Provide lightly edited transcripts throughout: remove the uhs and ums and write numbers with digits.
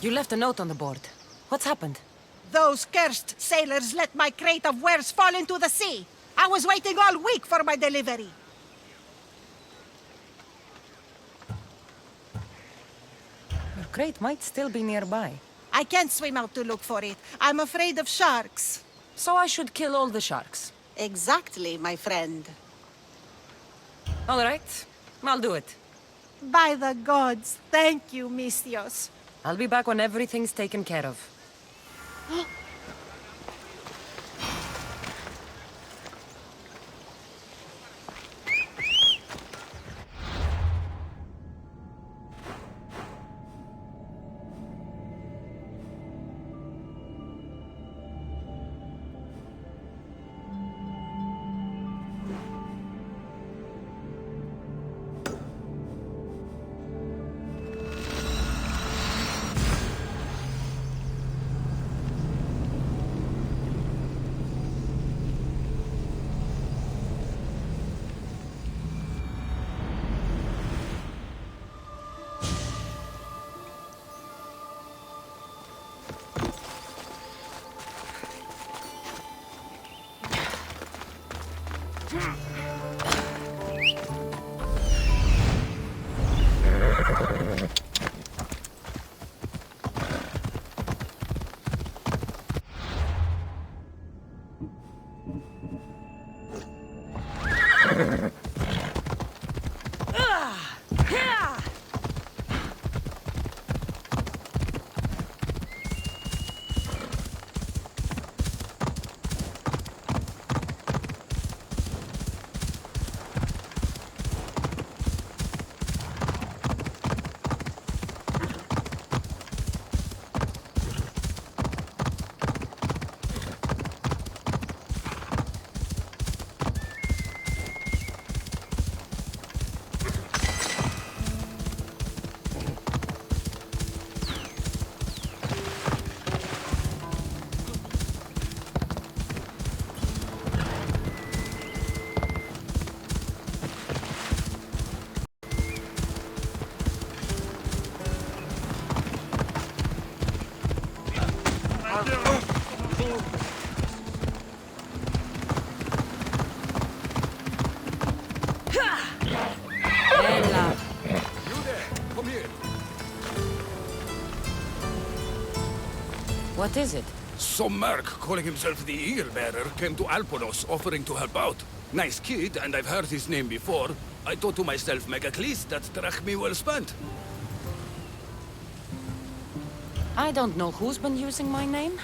You left a note on the board. What's happened? Those cursed sailors let my crate of wares fall into the sea. I was waiting all week for my delivery. Your crate might still be nearby. I can't swim out to look for it. I'm afraid of sharks. So I should kill all the sharks. Exactly, my friend. All right. I'll do it. By the gods, thank you, Misthios. I'll be back when everything's taken care of. What is it? Some merc calling himself the Eagle Bearer came to Alponos offering to help out. Nice kid, and I've heard his name before. I thought to myself, Megacles, that's drachmi well spent. I don't know who's been using my name,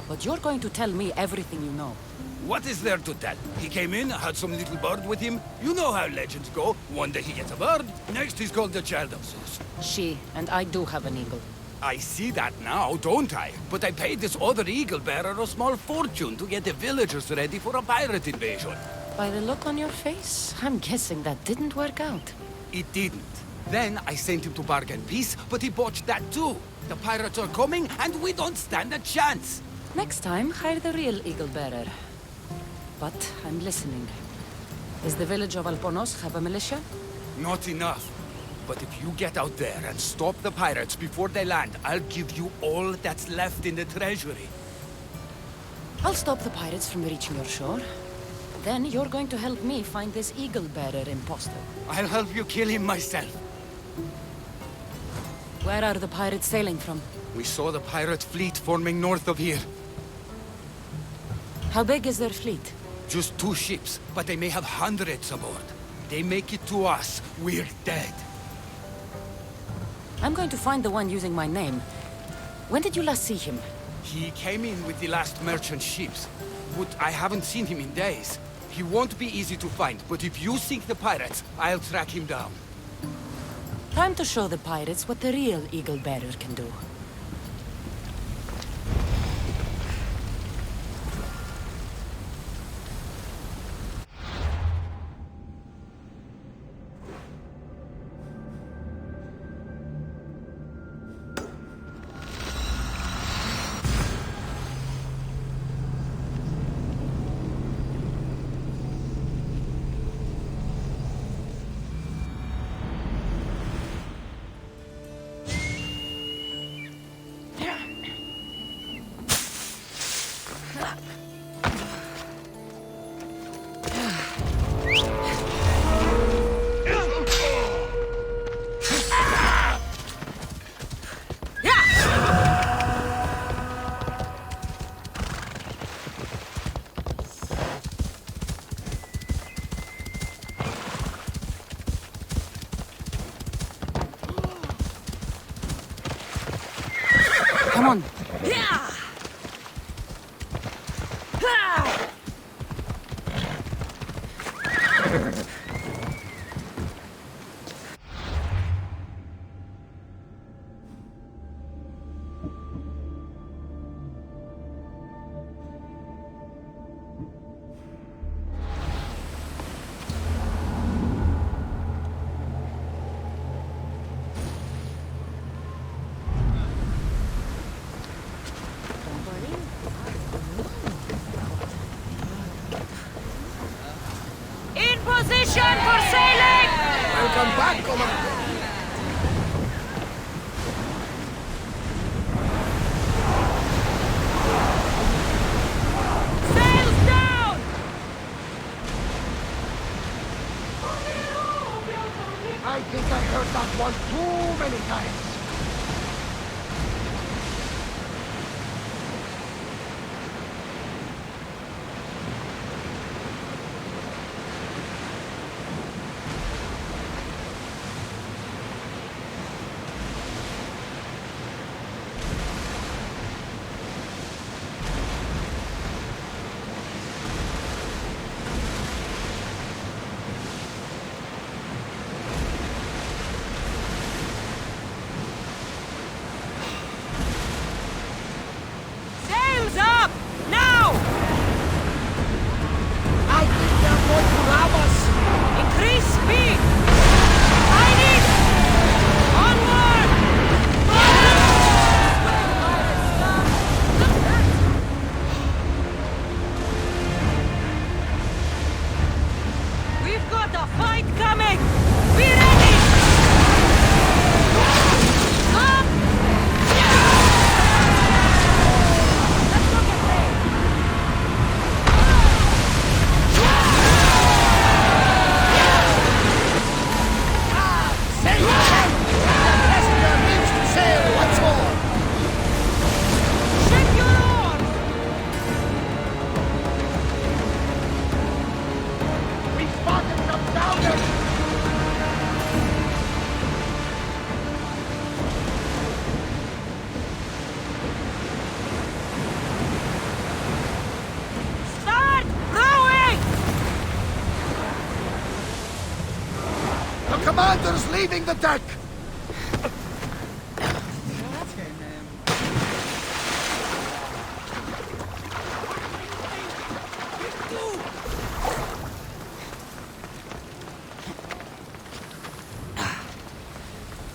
but you're going to tell me everything you know. What is there to tell? He came in, had some little bird with him. You know how legends go. One day he gets a bird, next he's called the child of Zeus. She, and I do have an eagle. I see that now, don't I? But I paid this other Eagle Bearer a small fortune to get the villagers ready for a pirate invasion. By the look on your face, I'm guessing that didn't work out. It didn't. Then I sent him to bargain peace, but he botched that too. The pirates are coming, and we don't stand a chance. Next time, hire the real eagle bearer. But I'm listening. Does the village of Alponos have a militia? Not enough. But if you get out there and stop the pirates before they land, I'll give you all that's left in the treasury. I'll stop the pirates from reaching your shore. Then you're going to help me find this eagle bearer imposter. I'll help you kill him myself. Where are the pirates sailing from? We saw the pirate fleet forming north of here. How big is their fleet? Just 2 ships, but they may have hundreds aboard. They make it to us, we're dead. I'm going to find the one using my name. When did you last see him? He came in with the last merchant ships, but I haven't seen him in days. He won't be easy to find, but if you sink the pirates, I'll track him down. Time to show the pirates what the real eagle bearer can do. Come on. In position for sailing! Welcome back, Commander. Sails down! I think I heard that one too many times. Sails up! Now! I think they're going to rob us. Increase speed! I need... Onward! We've got a fight coming! Be ready! Up! Let's look at them! Sail again! The passenger needs to sail once more. Shake your oars! We spotted some downers. Start rowing! The commander's leaving the deck.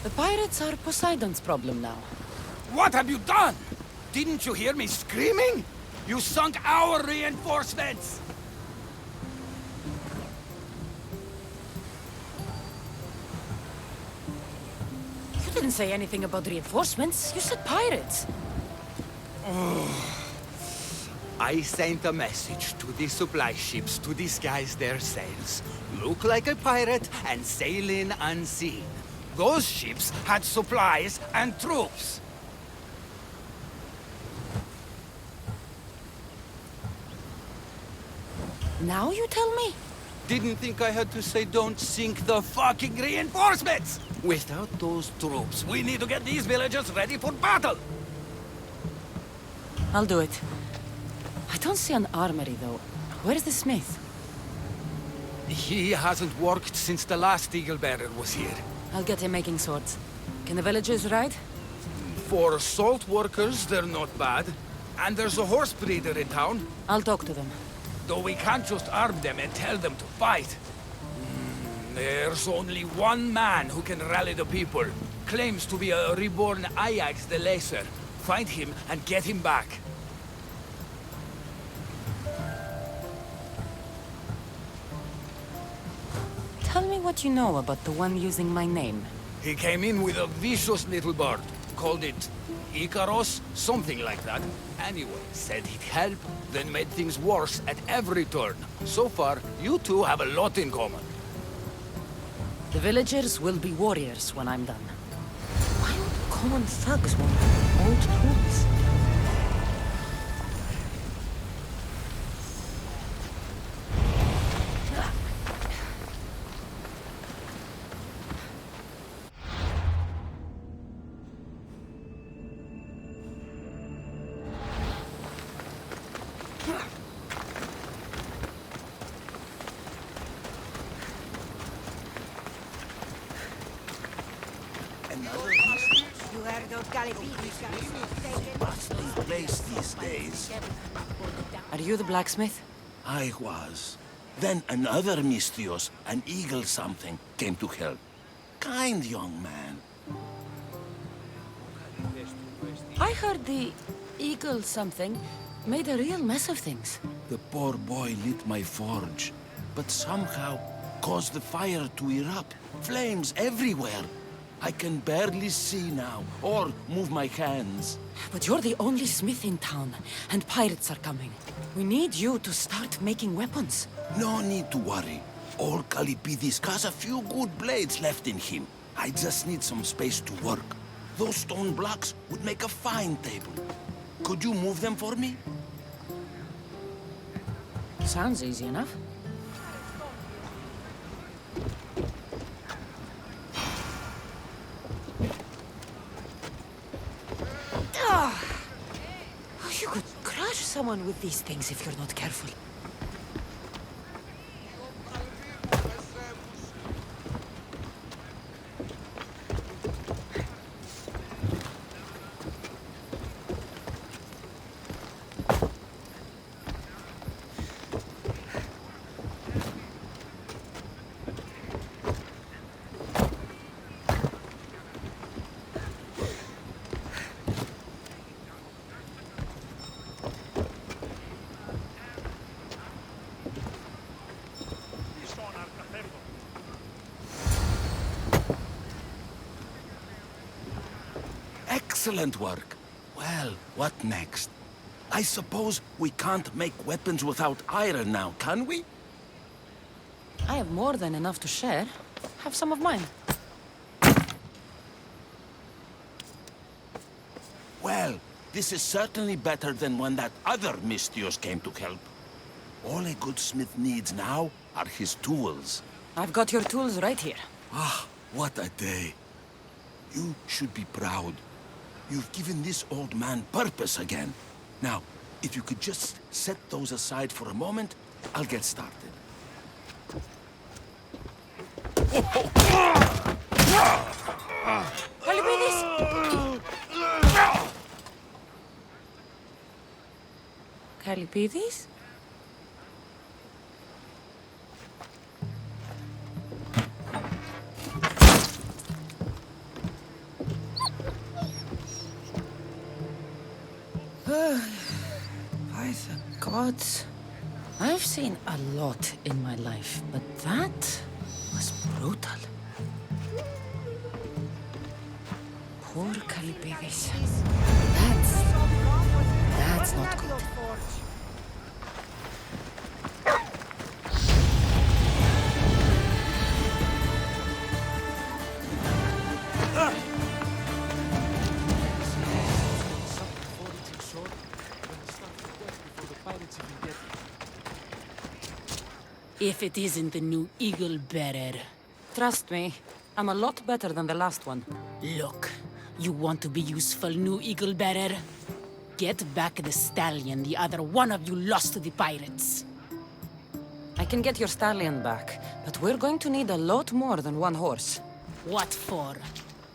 The pirates are Poseidon's problem now. What have you done? Didn't you hear me screaming? You sunk our reinforcements! You didn't say anything about reinforcements. You said pirates. I sent a message to the supply ships to disguise their sails. Look like a pirate and sail in unseen. Those ships had supplies and troops. Now you tell me? Didn't think I had to say don't sink the fucking reinforcements! Without those troops, we need to get these villagers ready for battle! I'll do it. I don't see an armory, though. Where's the smith? He hasn't worked since the last Eagle Bearer was here. I'll get him making swords. Can the villagers ride? For salt workers, they're not bad. And there's a horse breeder in town. I'll talk to them. Though we can't just arm them and tell them to fight. There's only one man who can rally the people. Claims to be a reborn Ajax the Lesser. Find him and get him back. Tell me what you know about the one using my name. He came in with a vicious little bird. Called it Icaros, something like that. Anyway, said he'd help, then made things worse at every turn. So far, you two have a lot in common. The villagers will be warriors when I'm done. Why would common thugs want old tools? You heard of Gallipedi's What's the place these days? Are you the blacksmith? I was. Then another Mystios, an eagle something, came to help. Kind young man. I heard the eagle something made a real mess of things. The poor boy lit my forge, but somehow caused the fire to erupt. Flames everywhere. I can barely see now, or move my hands. But you're the only smith in town, and pirates are coming. We need you to start making weapons. No need to worry. Old Gallipedis has a few good blades left in him. I just need some space to work. Those stone blocks would make a fine table. Could you move them for me? Sounds easy enough. You could crush someone with these things if you're not careful. Excellent work. Well, what next? I suppose we can't make weapons without iron now, can we? I have more than enough to share. Have some of mine. Well, this is certainly better than when that other Mystios came to help. All a good smith needs now are his tools. I've got your tools right here. Ah, what a day. You should be proud. You've given this old man purpose again. Now, if you could just set those aside for a moment, I'll get started. Gallipedis! Gallipedis? By the gods. I've seen a lot in my life, but that was brutal. Poor Gallipedis. That's not good. If it isn't the new Eagle Bearer. Trust me, I'm a lot better than the last one. Look, you want to be useful, new Eagle Bearer? Get back the stallion the other one of you lost to the pirates. I can get your stallion back, but we're going to need a lot more than one horse. What for?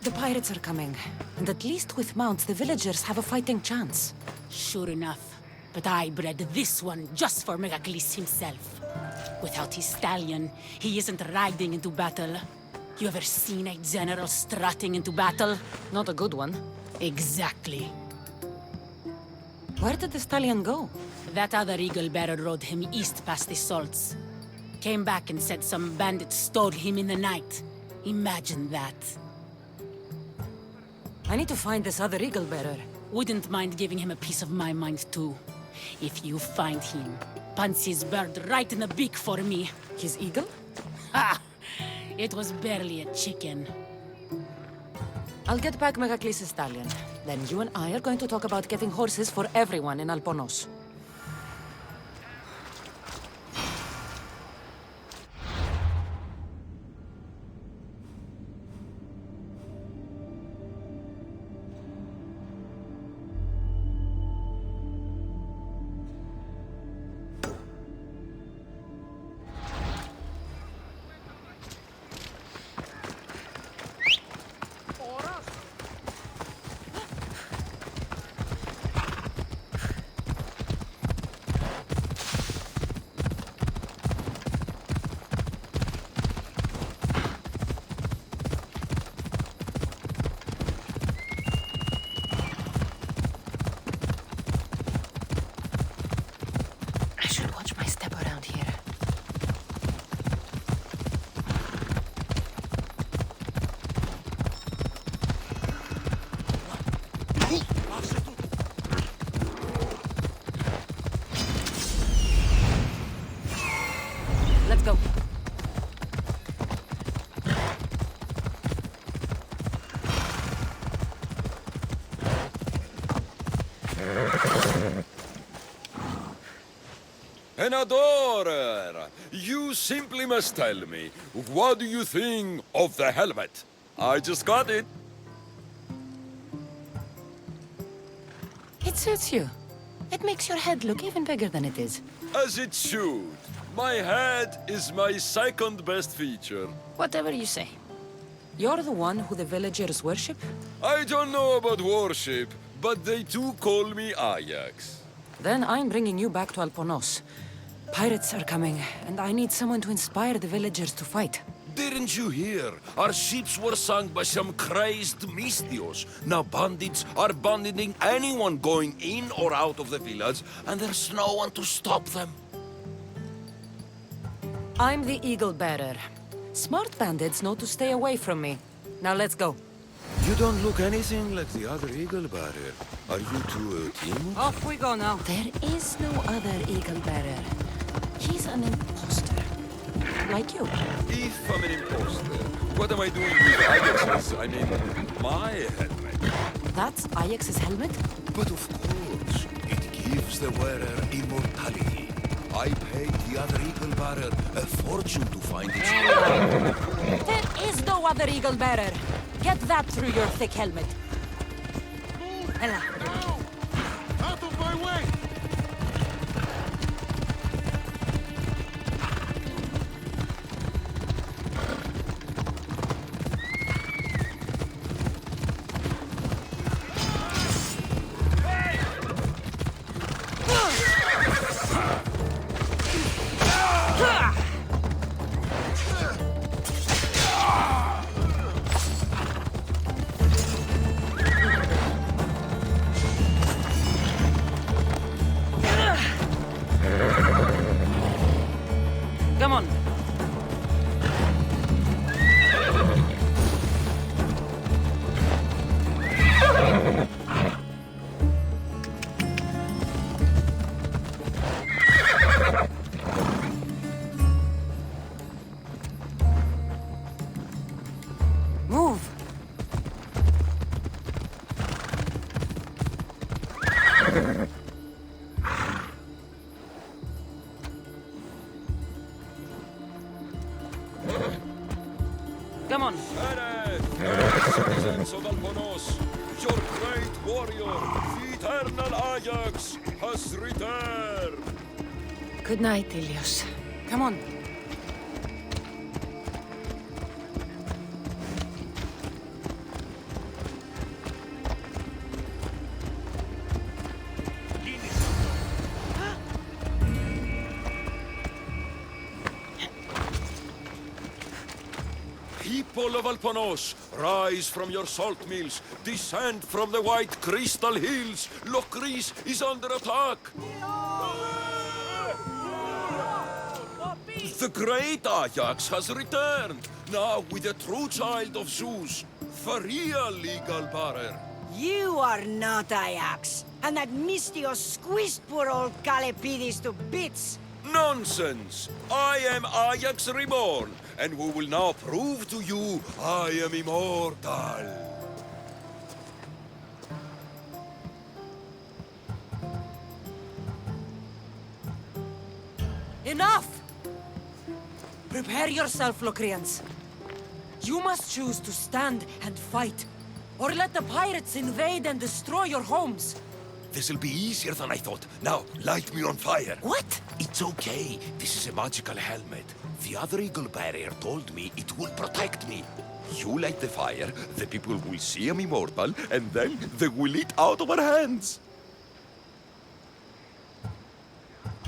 The pirates are coming, and at least with mounts, the villagers have a fighting chance. Sure enough. But I bred this one just for Megacles himself. Without his stallion, he isn't riding into battle. You ever seen a general strutting into battle? Not a good one. Exactly. Where did the stallion go? That other Eagle Bearer rode him east past the salts. Came back and said some bandits stole him in the night. Imagine that. I need to find this other eagle bearer. Wouldn't mind giving him a piece of my mind too. If you find him, punch his bird right in the beak for me. His eagle? Ha! It was barely a chicken. I'll get back Megacles' stallion. Then you and I are going to talk about getting horses for everyone in Alponos. An adorer! You simply must tell me, what do you think of the helmet? I just got it. It suits you. It makes your head look even bigger than it is. As it should. My head is my second best feature. Whatever you say. You're the one who the villagers worship? I don't know about worship, but they do call me Ajax. Then I'm bringing you back to Alponos. Pirates are coming, and I need someone to inspire the villagers to fight. Didn't you hear? Our ships were sunk by some crazed Mystios. Now bandits are banditing anyone going in or out of the village, and there's no one to stop them. I'm the Eagle Bearer. Smart bandits know to stay away from me. Now let's go. You don't look anything like the other Eagle Bearer. Are you two team? Off we go now. There is no other Eagle Bearer. He's an imposter. Like you. If I'm an imposter, what am I doing with Ajax's, my helmet? That's Ajax's helmet? But of course, it gives the wearer immortality. I paid the other Eagle Bearer a fortune to find its... There is no other Eagle Bearer. Get that through your thick helmet. Ella. Out of my way! Come on. Move. Come on. Citizens of Alponos, your great warrior, the eternal Ajax, has returned! Good night, Ilios. Come on. People of Alponos, rise from your salt mills, descend from the white crystal hills. Lokris is under attack. The great Ajax has returned, now with a true child of Zeus, the real Eagle Bearer. You are not Ajax, and that Mystios squeezed poor old Calipidis to bits. Nonsense! I am Ajax reborn, and we will now prove to you I am immortal. Enough! Prepare yourself, Locrians. You must choose to stand and fight, or let the pirates invade and destroy your homes. This'll be easier than I thought. Now, light me on fire. What? It's okay. This is a magical helmet. The other Eagle Barrier told me it will protect me. You light the fire, the people will see I'm immortal, and then they will eat out of our hands.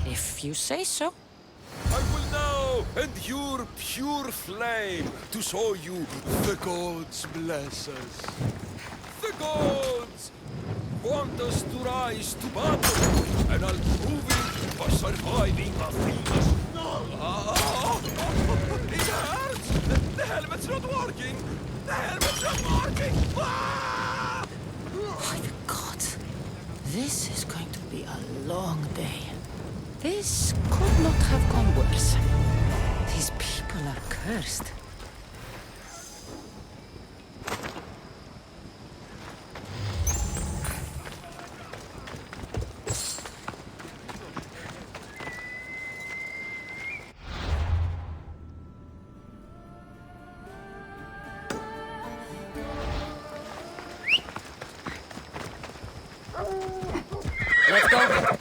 If you say so. I will now endure pure flame to show you the gods bless us. The gods want us to rise to battle, and I'll prove it by surviving the famous... It hurts! The helmet's not working! The helmet's not working! Ah! By the gods. This is going to be a long day. This could not have gone worse. These people are cursed. Let's go.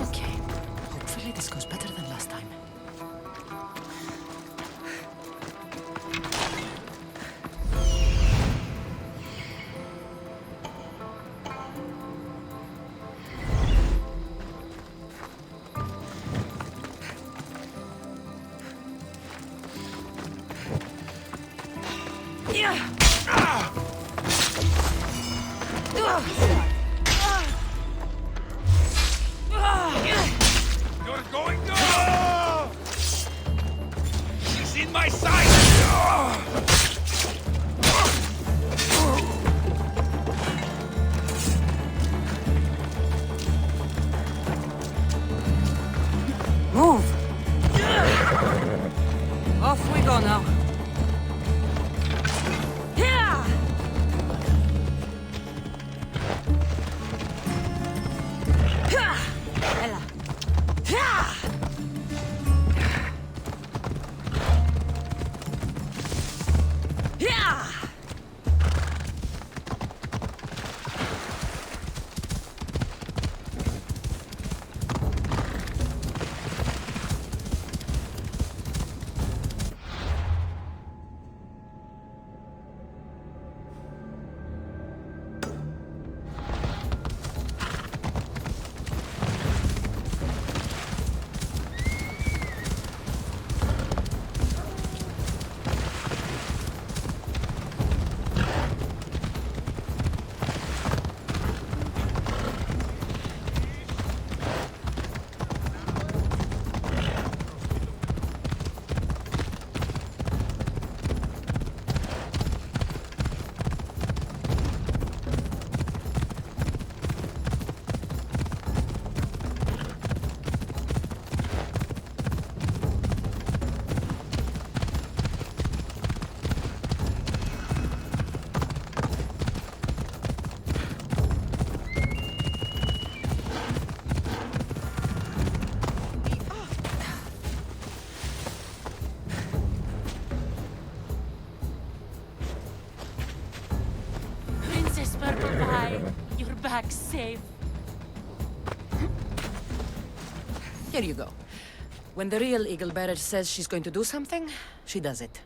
Okay. Hopefully this goes better than last time. You're going to... She's in my sight! Move! Off we go now. Ella. Princess Purple Pie, you're back safe. Here you go. When the real Eagle Bearer says she's going to do something, she does it.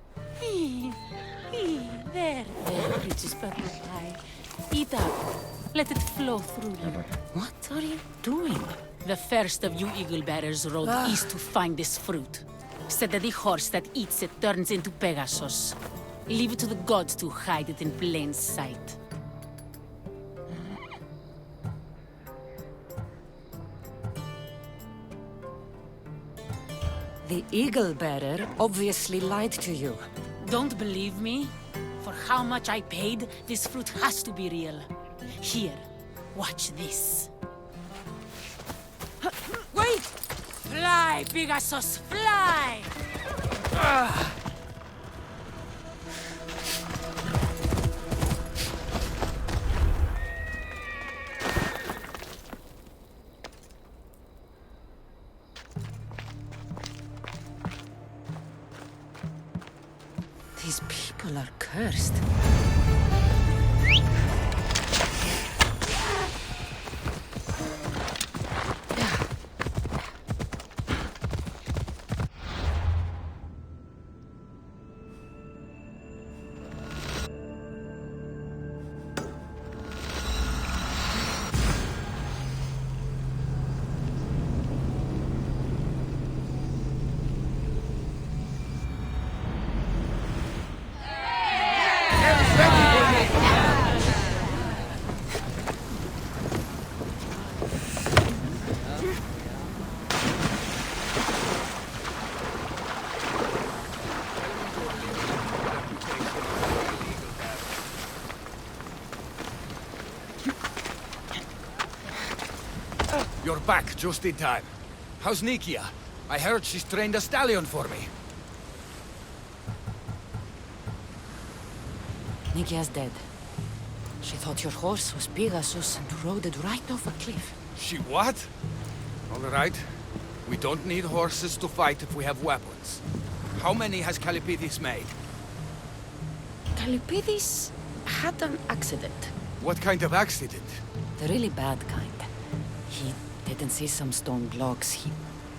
There, Princess Purple Pie. Eat up. Let it flow through you. What are you doing? The first of you Eagle Bearers rode east to find this fruit. Said that the horse that eats it turns into Pegasus. Leave it to the gods to hide it in plain sight. The Eagle Bearer obviously lied to you. Don't believe me? For how much I paid, this fruit has to be real. Here, watch this. Wait! Fly, Pegasus, fly! These people are cursed. You're back just in time. How's Nikia? I heard she's trained a stallion for me. Nikia's dead. She thought your horse was Pegasus and rode it right off a cliff. She what? All right. We don't need horses to fight if we have weapons. How many has Calipidis made? Calipidis had an accident. What kind of accident? The really bad kind. He didn't see some stone blocks. He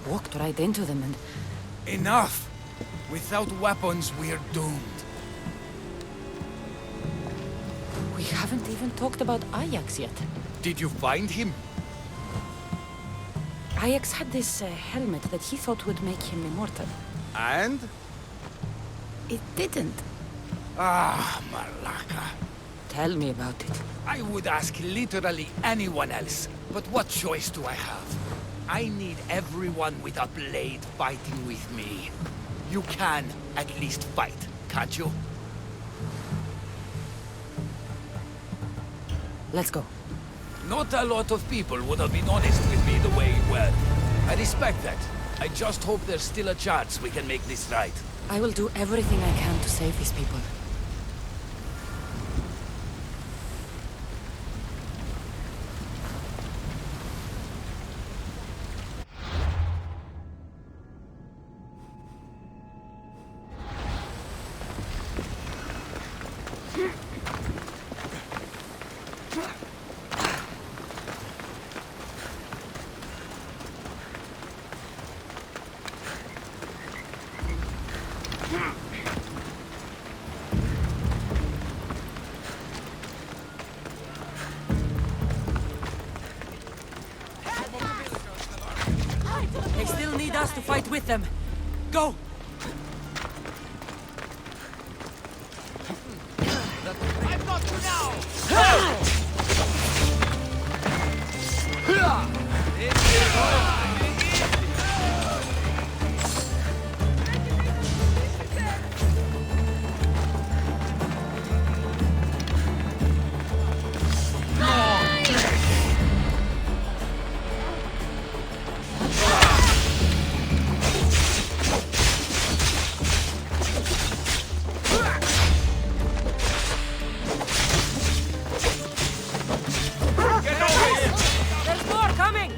walked right into them and... Enough! Without weapons, we're doomed. We haven't even talked about Ajax yet. Did you find him? Ajax had this helmet that he thought would make him immortal. And? It didn't. Ah, Malaka. Tell me about it. I would ask literally anyone else, but what choice do I have? I need everyone with a blade fighting with me. You can at least fight, can't you? Let's go. Not a lot of people would have been honest with me the way you were. I respect that. I just hope there's still a chance we can make this right. I will do everything I can to save these people. They still need us to fight with them. Go! I've got you now! There's more coming!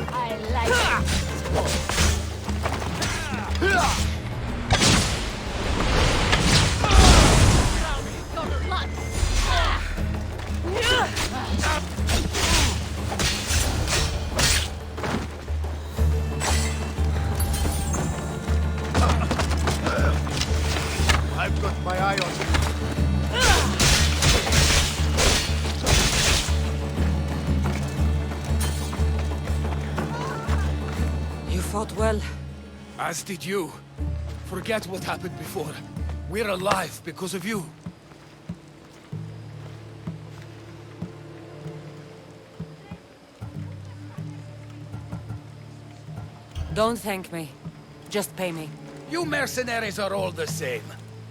I like it. I've got my eye on you. You fought well. As did you. Forget what happened before. We're alive because of you. Don't thank me. Just pay me. You mercenaries are all the same.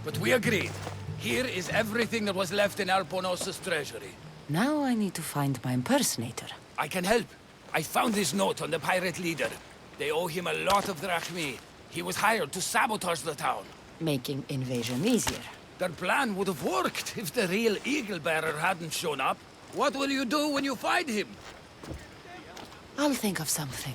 But we agreed. Here is everything that was left in Alponos's treasury. Now I need to find my impersonator. I can help. I found this note on the pirate leader. They owe him a lot of drachmi. He was hired to sabotage the town. Making invasion easier. Their plan would have worked if the real Eagle Bearer hadn't shown up. What will you do when you find him? I'll think of something.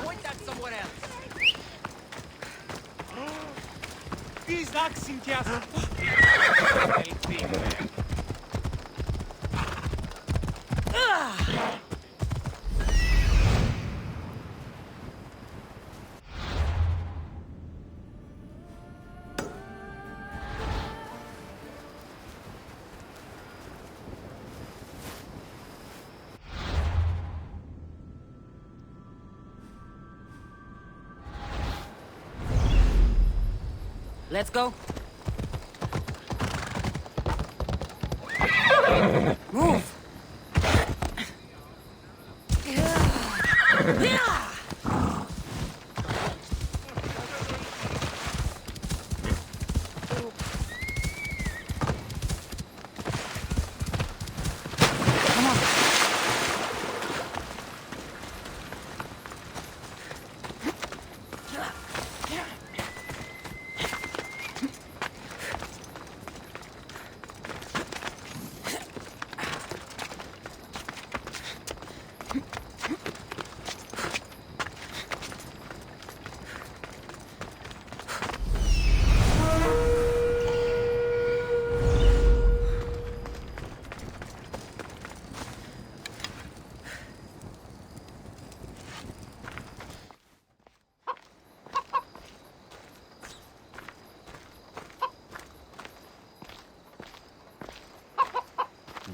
Point that somewhere else. These knocks in castle. Let's go. Move.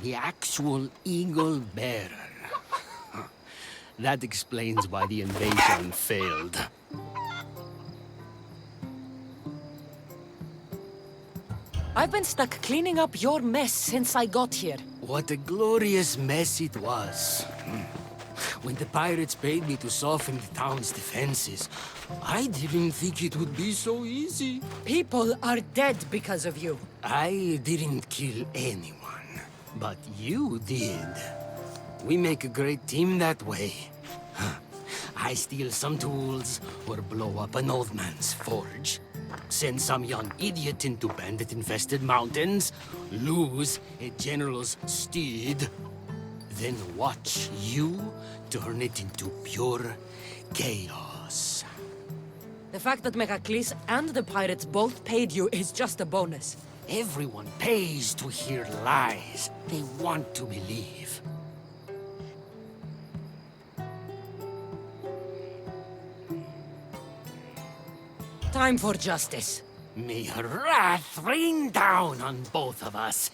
The actual eagle bearer. That explains why the invasion failed. I've been stuck cleaning up your mess since I got here. What a glorious mess it was. When the pirates paid me to soften the town's defenses, I didn't think it would be so easy. People are dead because of you. I didn't kill anyone, but you did. We make a great team that way. I steal some tools, or blow up an old man's forge. Send some young idiot into bandit-infested mountains, lose a general's steed, then watch you turn it into pure chaos. The fact that Megacles and the pirates both paid you is just a bonus. Everyone pays to hear lies they want to believe. Time for justice. May her wrath rain down on both of us.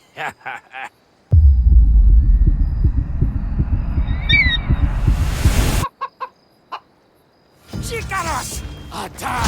Chicanos! Attack!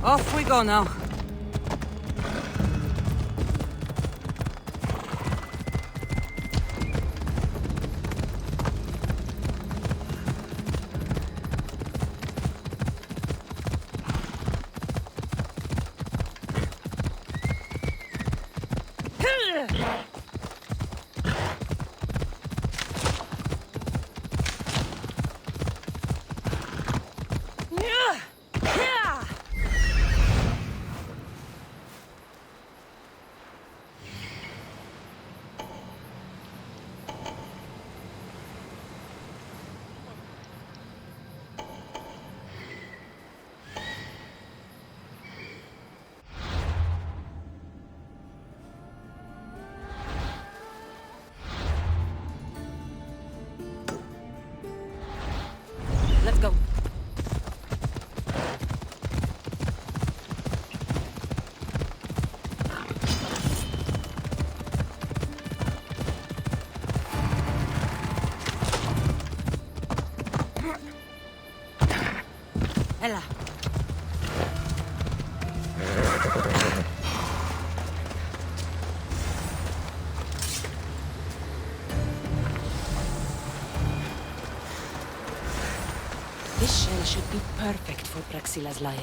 Off we go now. Ella. This shell should be perfect for Praxila's lyre.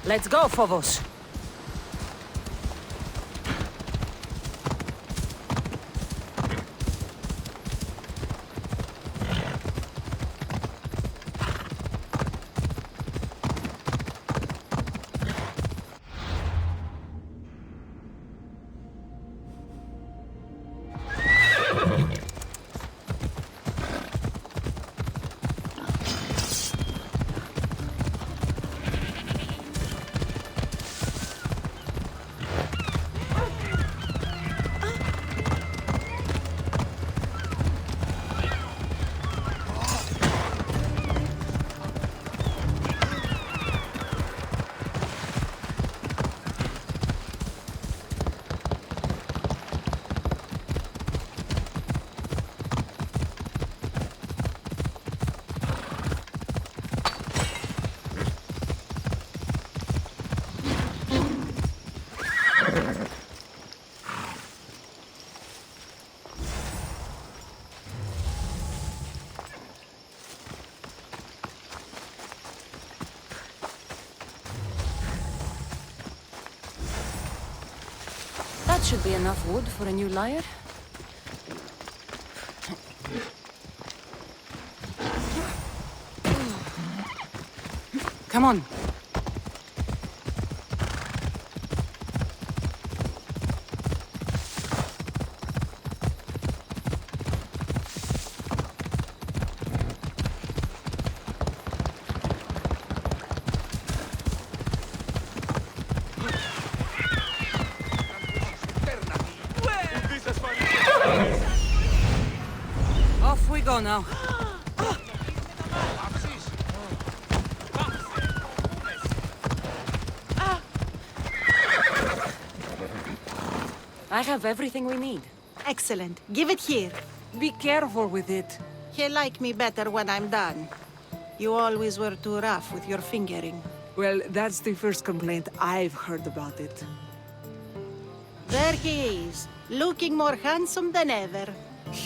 Let's go, Phobos. That should be enough wood for a new lyre. Come on. Off we go now. I have everything we need. Excellent. Give it here. Be careful with it. He'll like me better when I'm done. You always were too rough with your fingering. Well, that's the first complaint I've heard about it. There he is, looking more handsome than ever.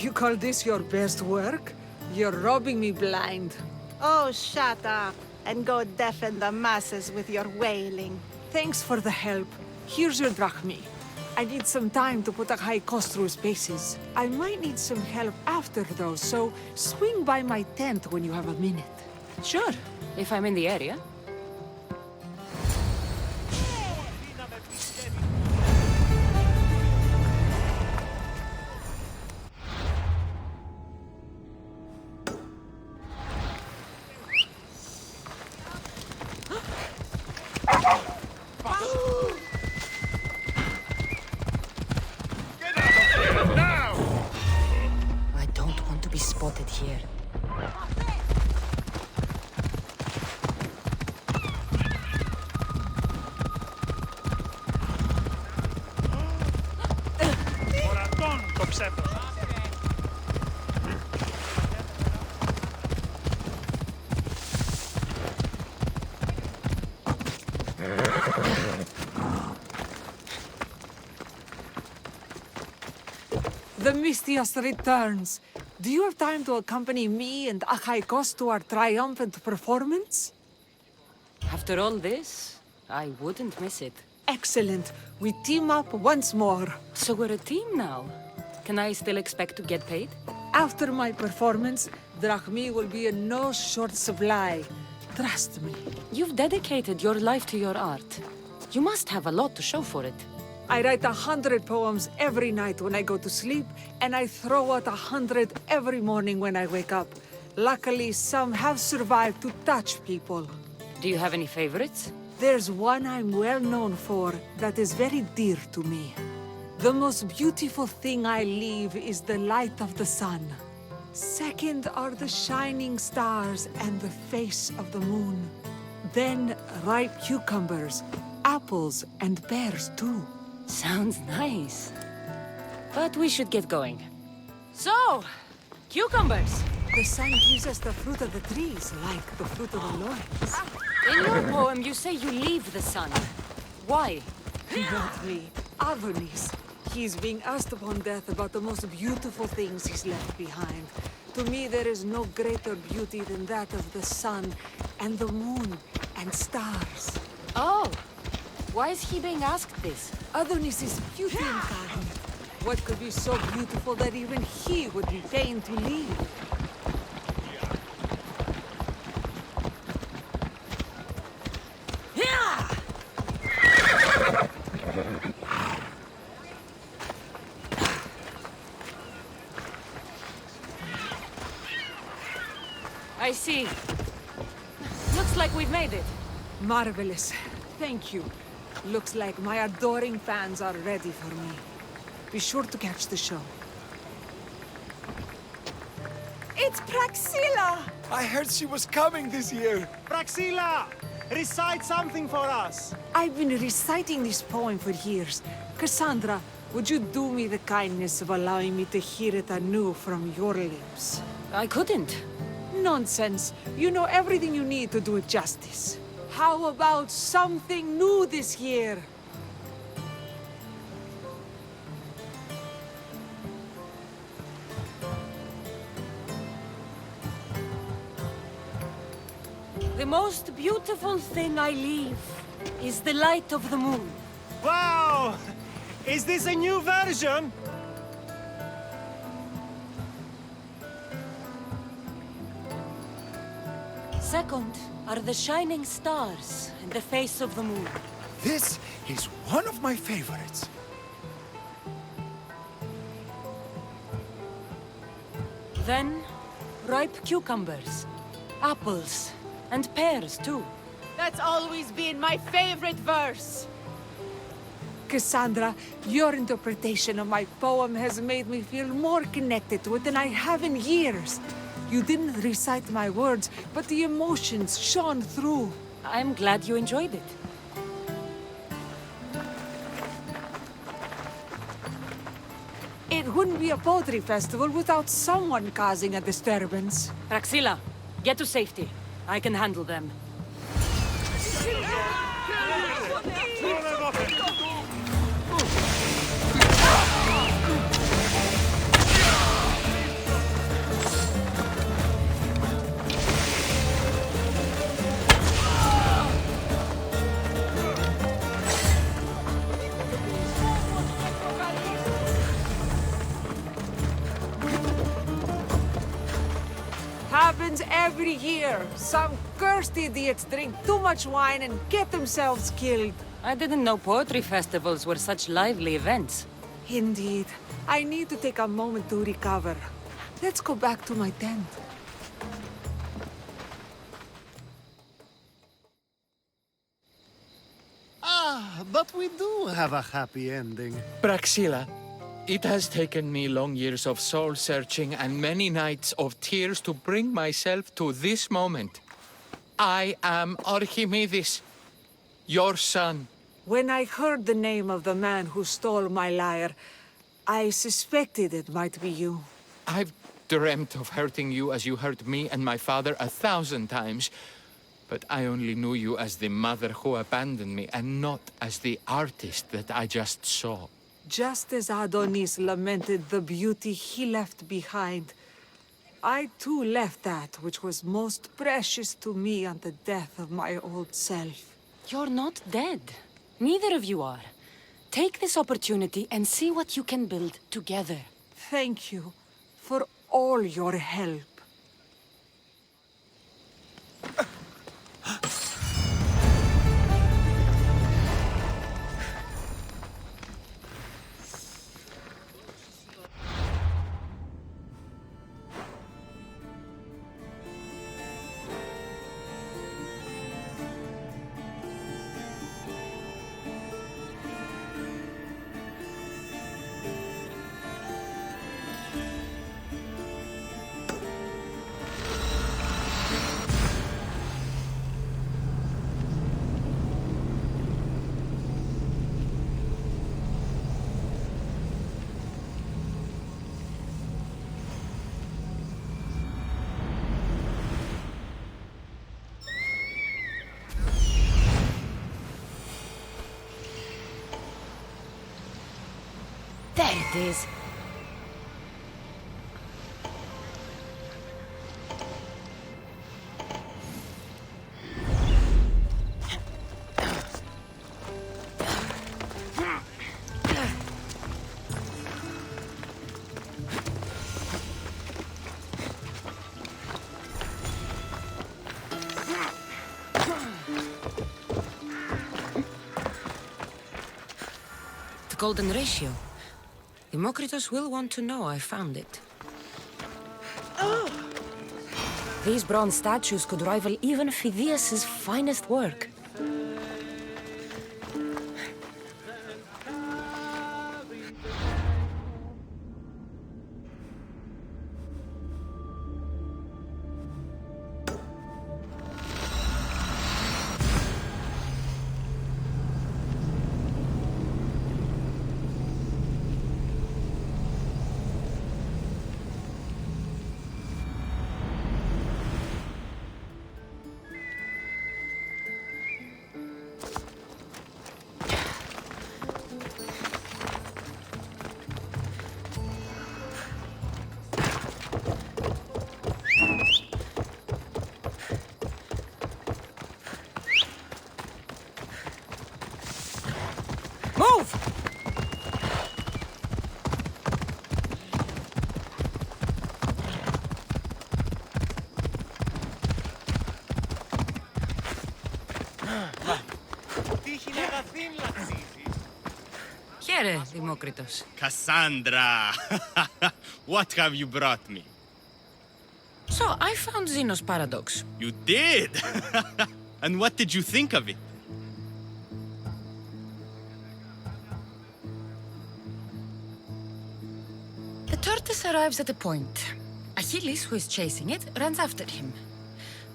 You call this your best work? You're robbing me blind. Oh, shut up, and go deafen the masses with your wailing. Thanks for the help. Here's your drachmi. I need some time to put a high cost through spaces. I might need some help after though, so swing by my tent when you have a minute. Sure, if I'm in the area. I don't want to be spotted here. The Mistios returns. Do you have time to accompany me and Achaikos to our triumphant performance? After all this, I wouldn't miss it. Excellent. We team up once more. So we're a team now. Can I still expect to get paid? After my performance, drachmi will be in no short supply. Trust me. You've dedicated your life to your art. You must have a lot to show for it. I write 100 poems every night when I go to sleep, and I throw out 100 every morning when I wake up. Luckily, some have survived to touch people. Do you have any favorites? There's one I'm well known for that is very dear to me. The most beautiful thing I leave is the light of the sun. Second are the shining stars and the face of the moon. Then ripe cucumbers, apples, and pears too. Sounds nice. But we should get going. So, cucumbers. The sun gives us the fruit of the trees, like the fruit of the loins. In your poem, you say you leave the sun. Why? Not me. Adonis. He's being asked upon death about the most beautiful things he's left behind. To me, there is no greater beauty than that of the sun, and the moon, and stars. Oh, why is he being asked this? Adonis is beauty incarnate. What could be so beautiful that even he would be fain to leave? I see. Looks like we've made it. Marvelous. Thank you. Looks like my adoring fans are ready for me. Be sure to catch the show. It's Praxilla! I heard she was coming this year. Praxilla! Recite something for us! I've been reciting this poem for years. Cassandra, would you do me the kindness of allowing me to hear it anew from your lips? I couldn't. Nonsense. You know everything you need to do it justice. How about something new this year? The most beautiful thing I leave is the light of the moon. Wow! Is this a new version? Second are the shining stars in the face of the moon. This is one of my favorites. Then, ripe cucumbers, apples, and pears too. That's always been my favorite verse. Cassandra, your interpretation of my poem has made me feel more connected to it than I have in years. You didn't recite my words, but the emotions shone through. I'm glad you enjoyed it. It wouldn't be a poetry festival without someone causing a disturbance. Praxilla, get to safety. I can handle them. Happens every year. Some cursed idiots drink too much wine and get themselves killed. I didn't know poetry festivals were such lively events. Indeed. I need to take a moment to recover. Let's go back to my tent. Ah, but we do have a happy ending. Praxilla, it has taken me long years of soul-searching and many nights of tears to bring myself to this moment. I am Archimedes, your son. When I heard the name of the man who stole my lyre, I suspected it might be you. I've dreamt of hurting you as you hurt me and my father 1,000 times. But I only knew you as the mother who abandoned me, and not as the artist that I just saw. Just as Adonis lamented the beauty he left behind, I too left that which was most precious to me on the death of my old self. You're not dead. Neither of you are. Take this opportunity and see what you can build together. Thank you for all your help. There it is. Golden ratio. Democritus will want to know I found it. These bronze statues could rival even Phidias's finest work. Here, Democritus. Cassandra! What have you brought me? So, I found Zeno's paradox. You did? And what did you think of it? The tortoise arrives at a point. Achilles, who is chasing it, runs after him.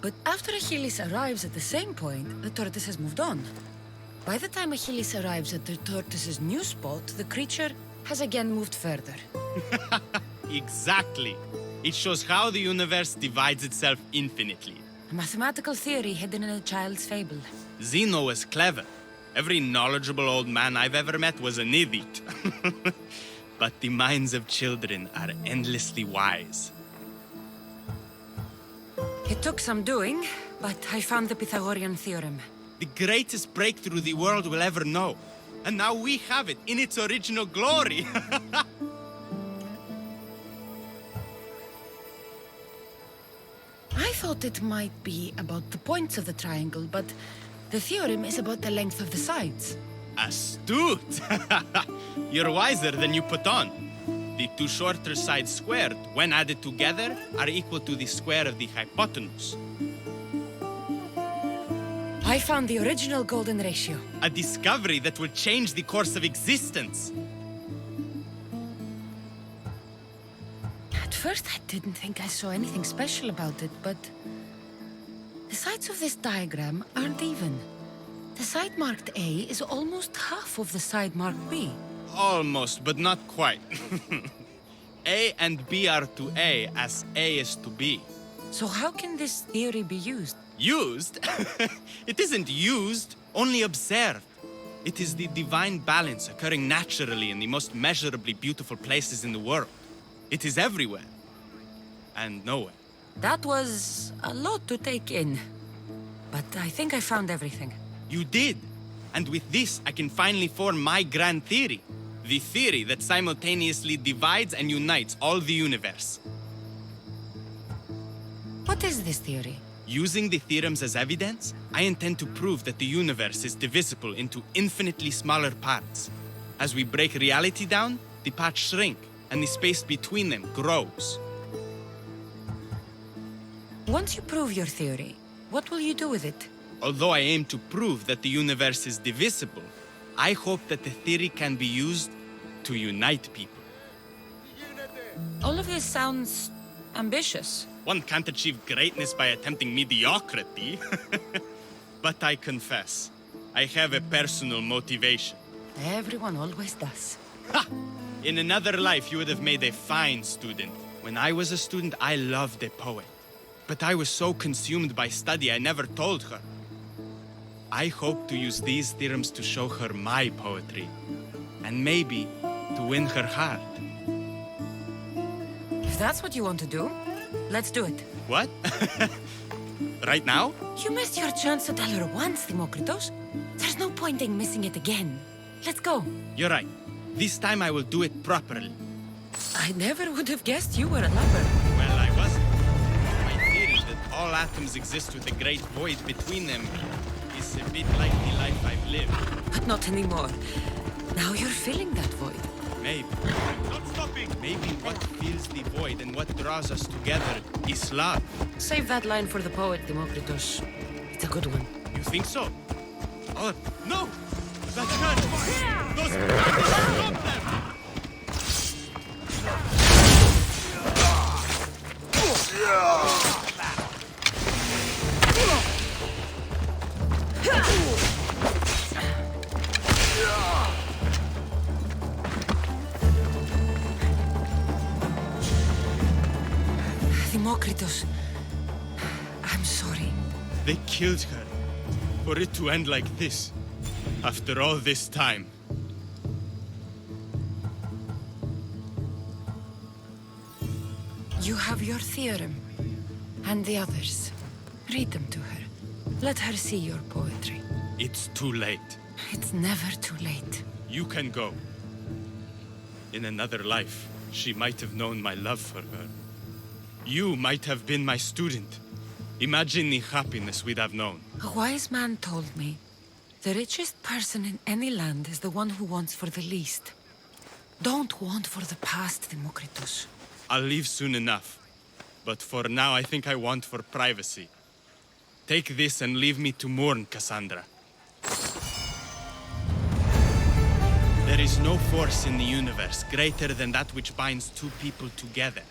But after Achilles arrives at the same point, the tortoise has moved on. By the time Achilles arrives at the tortoise's new spot, the creature has again moved further. Exactly. It shows how the universe divides itself infinitely. A mathematical theory hidden in a child's fable. Zeno was clever. Every knowledgeable old man I've ever met was an idiot. But the minds of children are endlessly wise. It took some doing, but I found the Pythagorean theorem. The greatest breakthrough the world will ever know. And now we have it in its original glory. I thought it might be about the points of the triangle, but the theorem is about the length of the sides. Astute! You're wiser than you put on. The two shorter sides squared, when added together, are equal to the square of the hypotenuse. I found the original golden ratio. A discovery that will change the course of existence. At first, I didn't think I saw anything special about it, but the sides of this diagram aren't even. The side marked A is almost half of the side marked B. Almost, but not quite. A and B are to A as A is to B. So how can this theory be used? Used? It isn't used, only observed. It is the divine balance occurring naturally in the most measurably beautiful places in the world. It is everywhere. And nowhere. That was a lot to take in. But I think I found everything. You did. And with this, I can finally form my grand theory. The theory that simultaneously divides and unites all the universe. What is this theory? Using the theorems as evidence, I intend to prove that the universe is divisible into infinitely smaller parts. As we break reality down, the parts shrink, and the space between them grows. Once you prove your theory, what will you do with it? Although I aim to prove that the universe is divisible, I hope that the theory can be used to unite people. All of this sounds ambitious. One can't achieve greatness by attempting mediocrity. But I confess, I have a personal motivation. Everyone always does. Ha! In another life, you would have made a fine student. When I was a student, I loved a poet. But I was so consumed by study, I never told her. I hope to use these theorems to show her my poetry. And maybe to win her heart. If that's what you want to do, let's do it. What? Right now? You missed your chance to tell her once, Demokritos. There's no point in missing it again. Let's go. You're right. This time I will do it properly. I never would have guessed you were a lover. Well, I wasn't. My theory that all atoms exist with a great void between them is a bit like the life I've lived. But not anymore. Now you're filling that void. Maybe. Not stopping! Maybe what fills the void and what draws us together is love. Save that line for the poet, Demokritos. It's a good one. You think so? Oh, no! That's not fine! Those stop them! Demokritos, I'm sorry. They killed her. For it to end like this. After all this time. You have your theorem. And the others. Read them to her. Let her see your poetry. It's too late. It's never too late. You can go. In another life, she might have known my love for her. You might have been my student. Imagine the happiness we'd have known. A wise man told me, the richest person in any land is the one who wants for the least. Don't want for the past, Demokritos. I'll leave soon enough. But for now, I think I want for privacy. Take this and leave me to mourn, Cassandra. There is no force in the universe greater than that which binds two people together.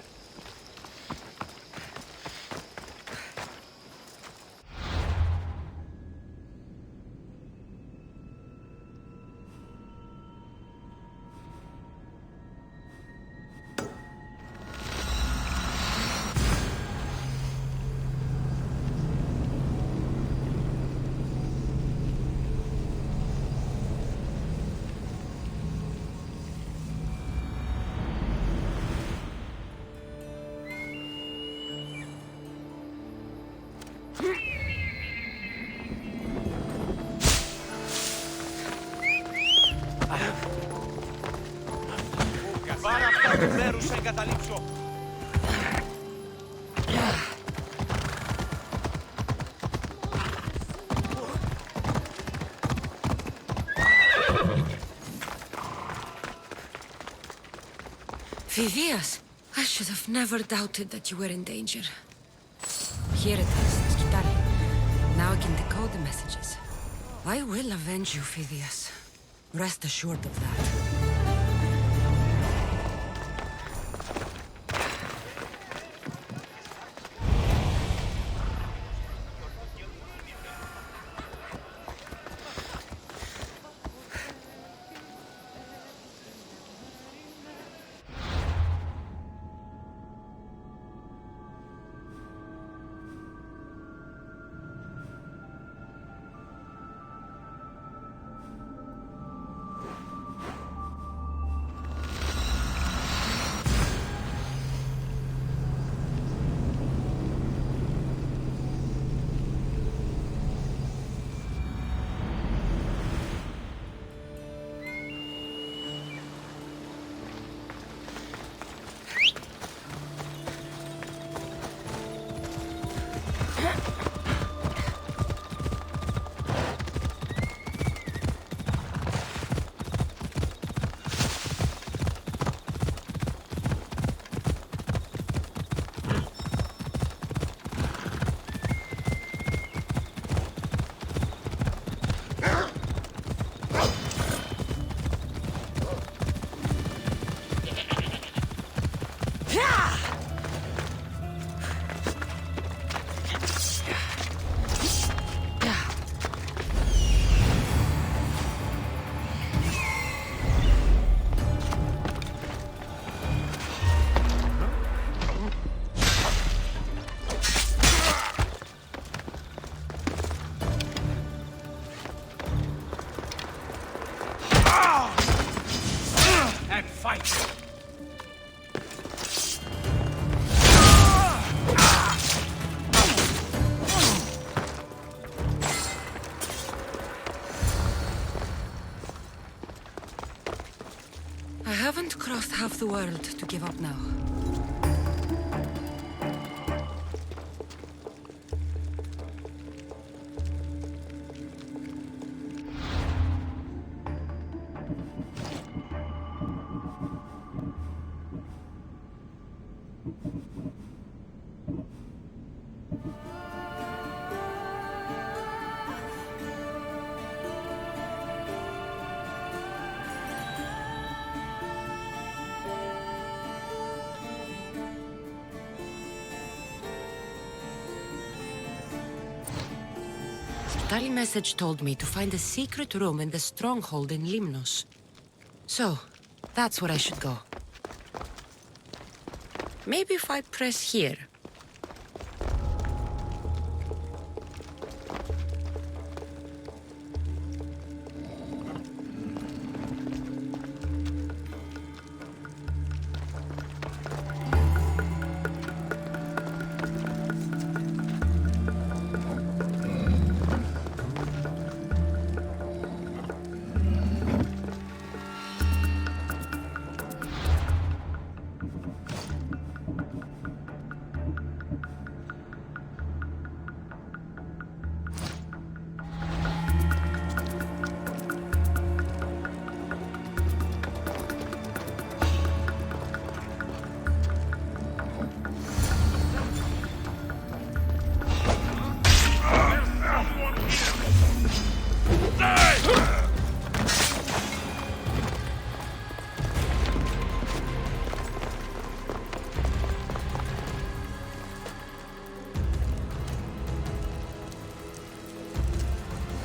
Πάρε αυτά του μέρους σε εγκαταλείψω. Phidias, I should have never doubted that you were in danger. Here it is, Skitali. Now I can decode the messages. I will avenge you, Phidias. Rest assured of that. the world to give up now. Tali message told me to find a secret room in the stronghold in Limnos. So, that's where I should go. Maybe if I press here.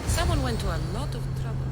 Someone went to a lot of trouble.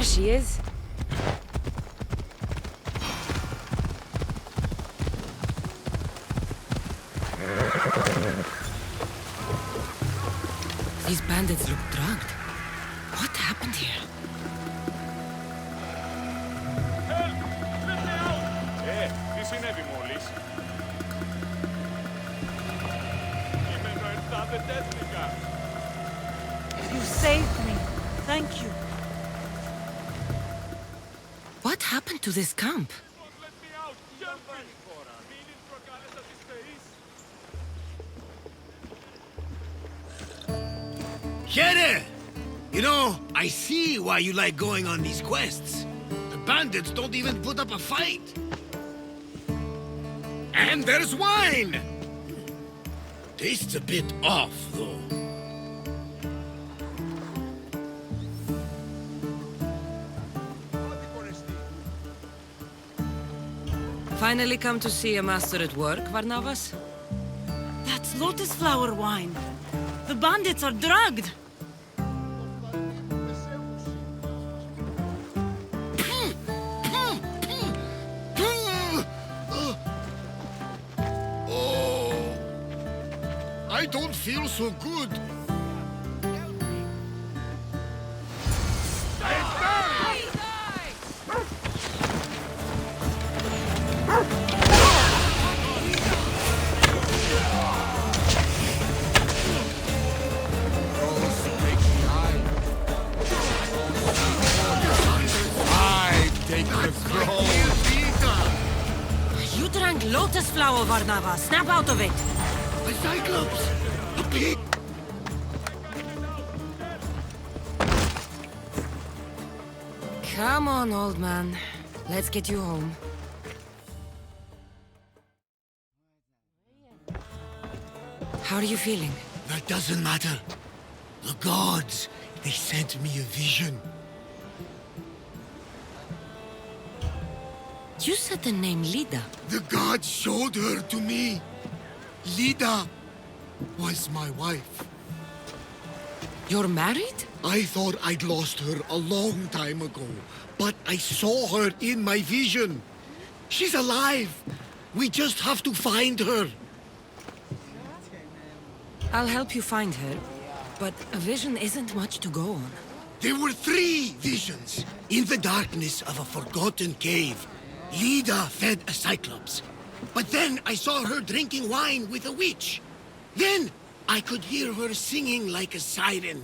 There she is. These bandits look drugged. What happened here? Τι συνέβη μόλις? Κείμενο ερθάδε τέθνικα. You saved me. Thank you. What happened to this camp? Let me out! Jumping! Μείνεις προκάλεσα της θεής. Here! You know, I see why you like going on these quests. The bandits don't even put up a fight. And there's wine! Tastes a bit off, though. Finally come to see a master at work, Varnavas? That's lotus flower wine. The bandits are drugged. I don't feel so good. You drank lotus flower, Varnava. Snap out of it. A cyclops! A pig! Come on, old man. Let's get you home. How are you feeling? That doesn't matter. The gods, they sent me a vision. You said the name Lida. The gods showed her to me. Lida was my wife. You're married? I thought I'd lost her a long time ago, but I saw her in my vision. She's alive. We just have to find her. I'll help you find her, but a vision isn't much to go on. There were 3 visions. In the darkness of a forgotten cave, Lida fed a cyclops. But then I saw her drinking wine with a witch. Then I could hear her singing like a siren.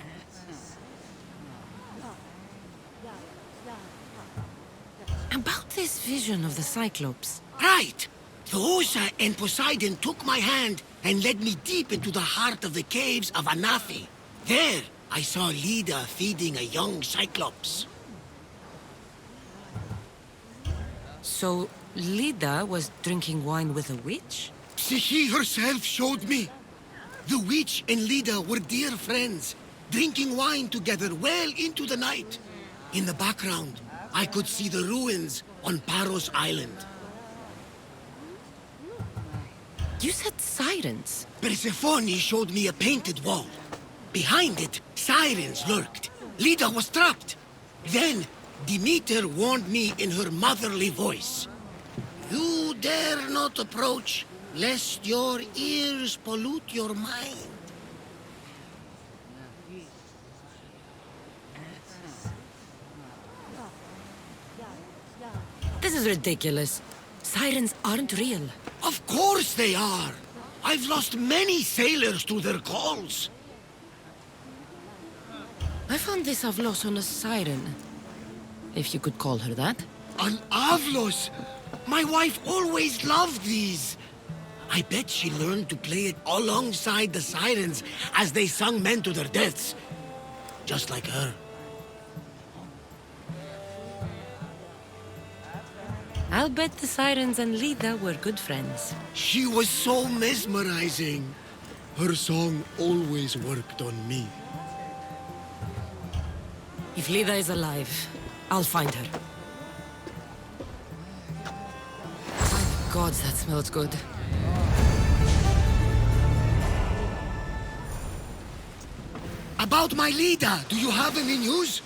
About this vision of the Cyclops. Right! Theosa and Poseidon took my hand and led me deep into the heart of the caves of Anafi. There, I saw Lida feeding a young Cyclops. So, Lida was drinking wine with a witch? She herself showed me. The witch and Lida were dear friends, drinking wine together well into the night. In the background, I could see the ruins on Paros Island. You said sirens. Persephone showed me a painted wall. Behind it, sirens lurked. Lida was trapped. Then, Demeter warned me in her motherly voice. You dare not approach, lest your ears pollute your mind. This is ridiculous. Sirens aren't real. Of course they are. I've lost many sailors to their calls. I found this Avlos on a siren. If you could call her that. An Avlos? My wife always loved these. I bet she learned to play it alongside the sirens as they sung men to their deaths. Just like her. I'll bet the sirens and Lida were good friends. She was so mesmerizing. Her song always worked on me. If Lida is alive, I'll find her. My gods, that smells good. About my Lida, do you have any news?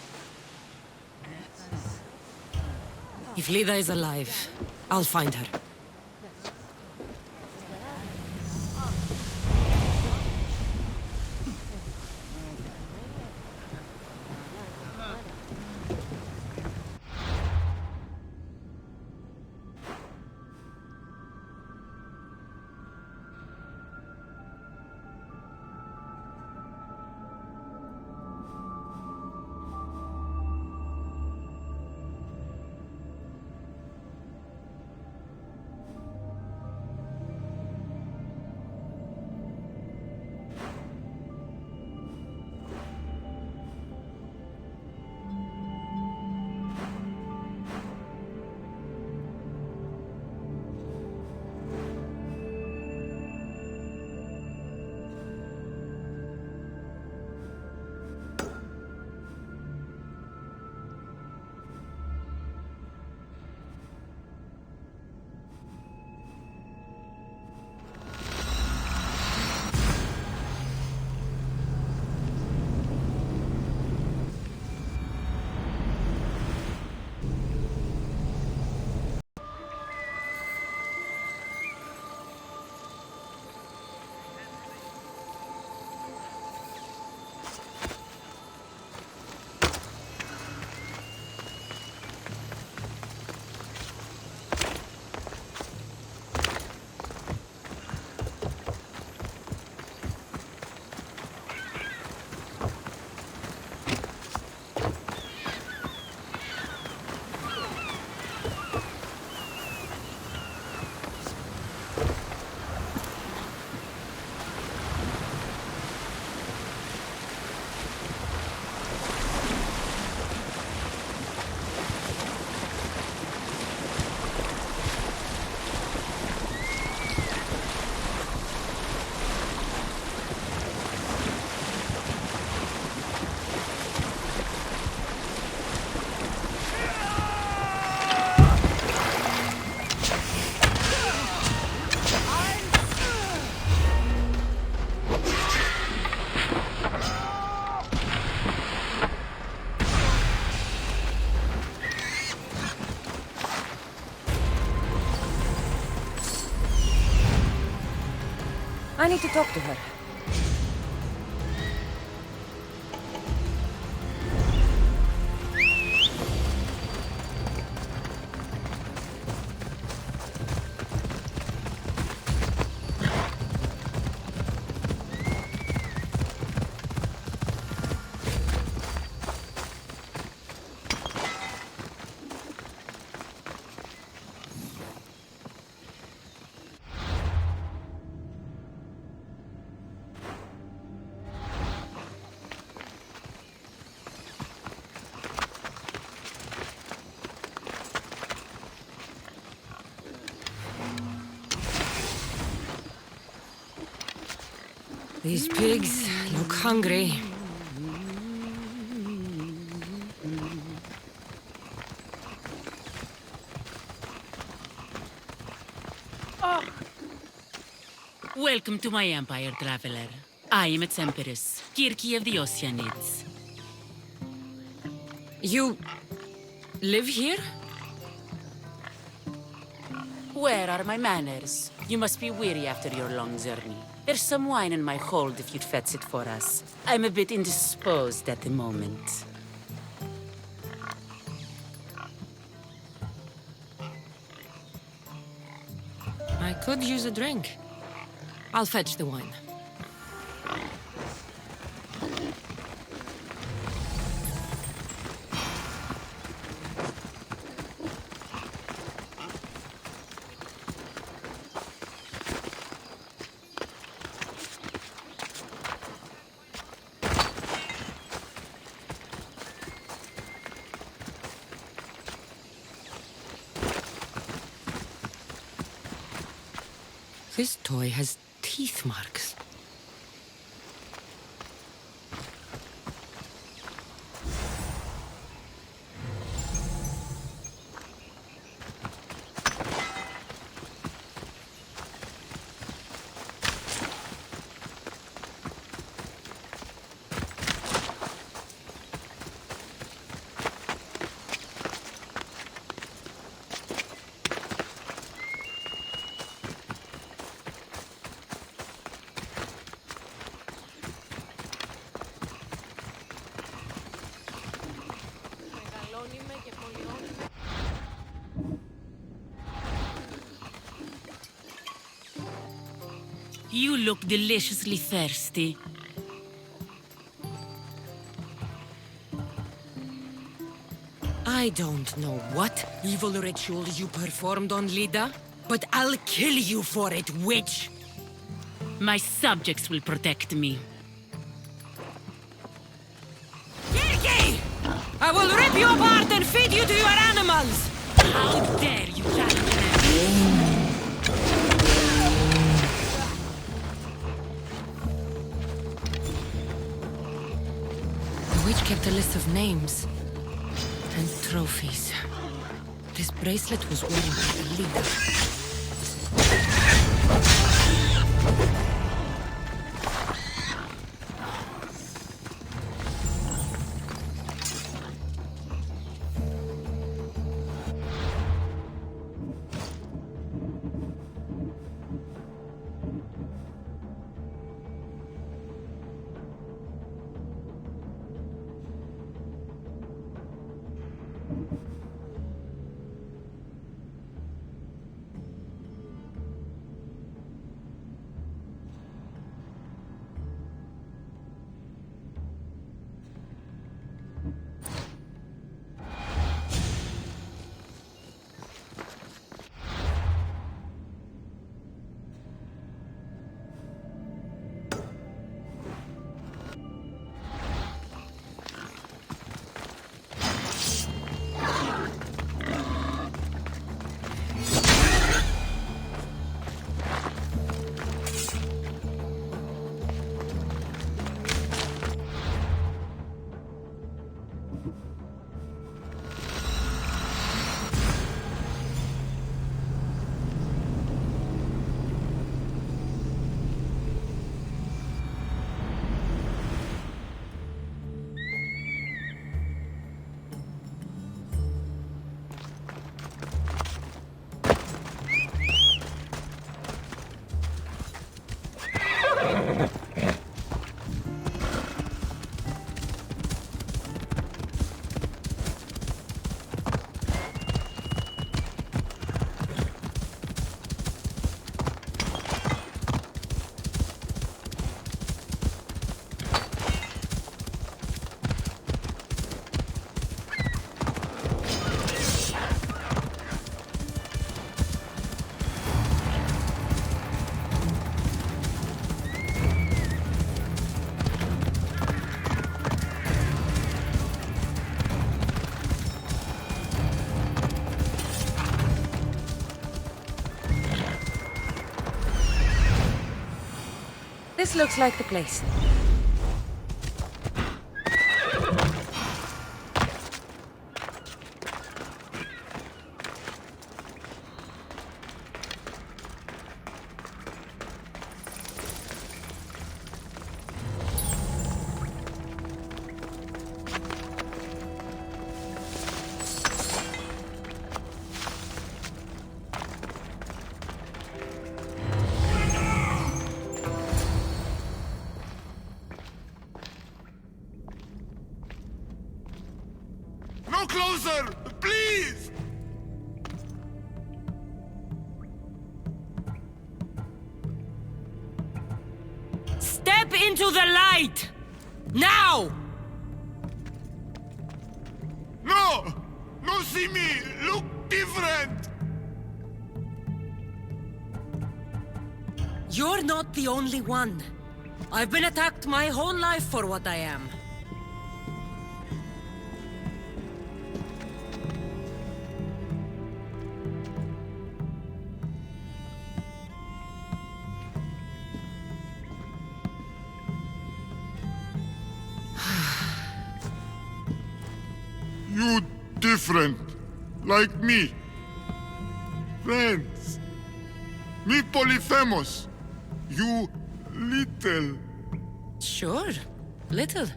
If Lida is alive, I'll find her. I need to talk to her. These pigs look hungry. Welcome to my empire, traveler. I am its empress, Kirki of the Oceanids. You live here? Where are my manners? You must be weary after your long journey. There's some wine in my hold if you'd fetch it for us. I'm a bit indisposed at the moment. I could use a drink. I'll fetch the wine. This toy has teeth marks. You look deliciously thirsty. I don't know what evil ritual you performed on Lida, but I'll kill you for it, witch! My subjects will protect me. Kirki! I will rip you apart and feed you to your animals! How dare you challenge them? The witch kept a list of names and trophies. This bracelet was worn by the leader. This looks like the place. No closer! Please! Step into the light! Now! No! No see me! Look different! You're not the only one. I've been attacked my whole life for what I am. You different. Like me. Friends. Me Polyphemus. You little. Sure. Little.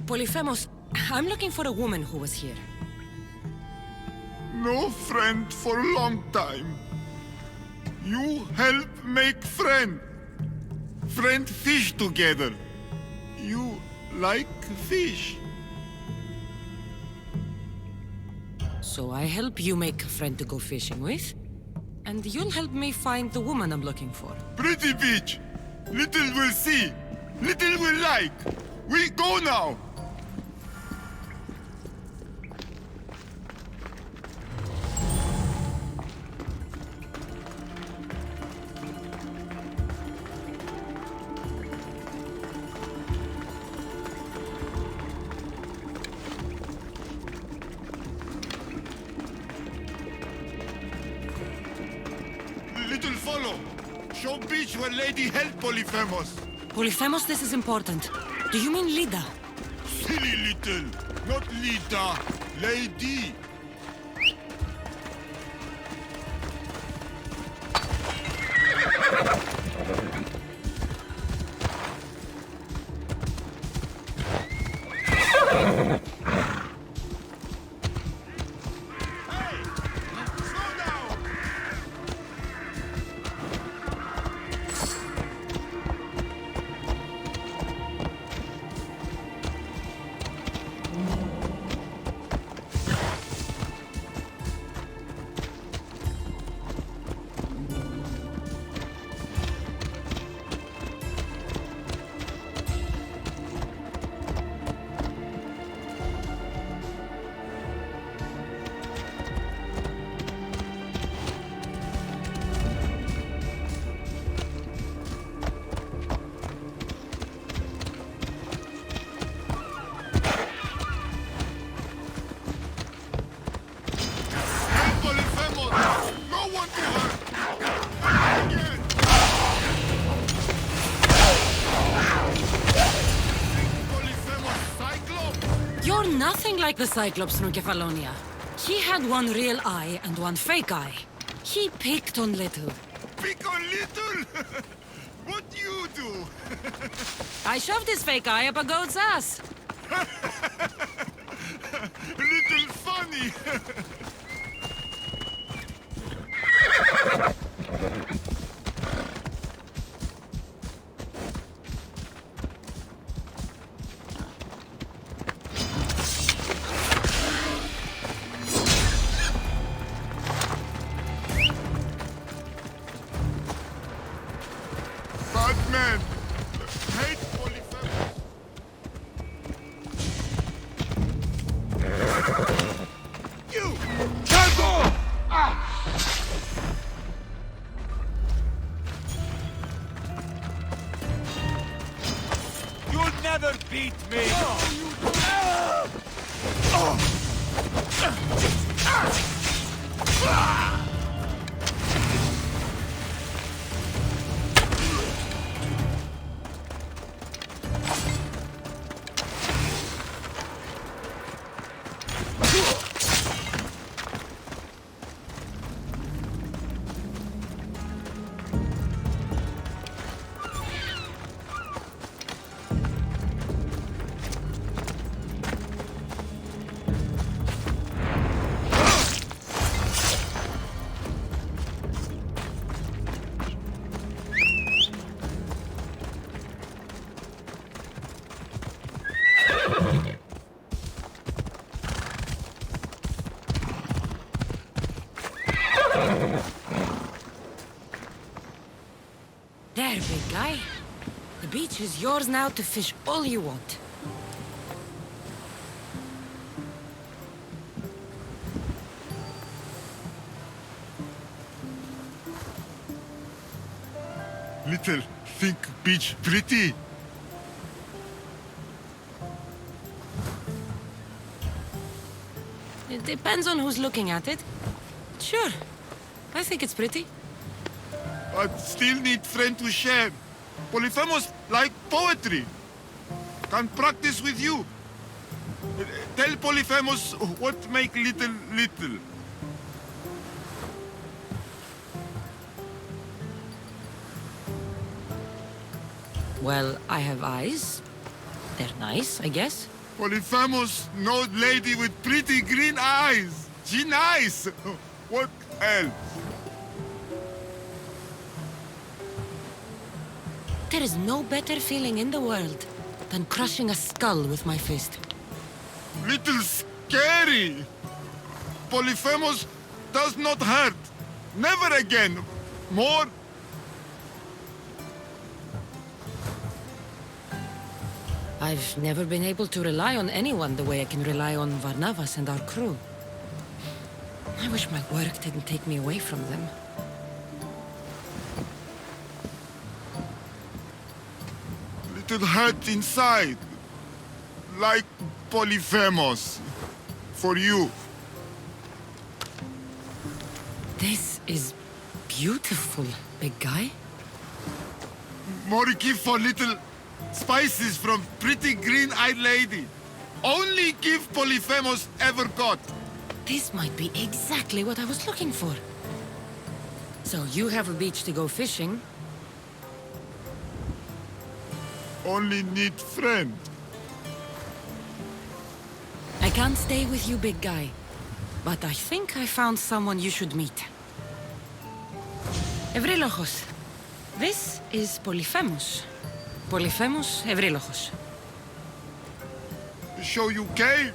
Polyphemus, I'm looking for a woman who was here. No friend for a long time. You help make friend. Friend fish together. You like fish. So I help you make a friend to go fishing with? and you'll help me find the woman I'm looking for. Pretty bitch! Little will see, little will like. We go now! Little follow. Show bitch where lady help Polyphemus. Polyphemus, this is important. Do you mean Lida? Silly little. Not Lida. Lady. You're nothing like the Cyclops from Kefalonia. He had one real eye and one fake eye. He picked on little. Pick on little? What you do? I shoved his fake eye up a goat's ass. Little funny. Batman! Hate Polyphemus! You! Tango! You'll never beat me! There, big guy. The beach is yours now to fish all you want. Little, think beach pretty? It depends on who's looking at it. Sure, I think it's pretty. But still need friend to share. Polyphemus like poetry. Can practice with you. Tell Polyphemus what make little little. Well, I have eyes. They're nice, I guess. Polyphemus, no lady with pretty green eyes. She nice. What else? There is no better feeling in the world than crushing a skull with my fist. Little scary. Polyphemus does not hurt. Never again! More? I've never been able to rely on anyone the way I can rely on Varnavas and our crew. I wish my work didn't take me away from them. Little hurt inside. Like Polyphemus. For you. This is beautiful, big guy. More gift for little spices from pretty green-eyed lady. Only gift Polyphemus ever got. This might be exactly what I was looking for. So you have a beach to go fishing. Only need friend. I can't stay with you, big guy. But I think I found someone you should meet. Evrilogos. This is Polyphemus. Polyphemus Evrilogos. Show you cave?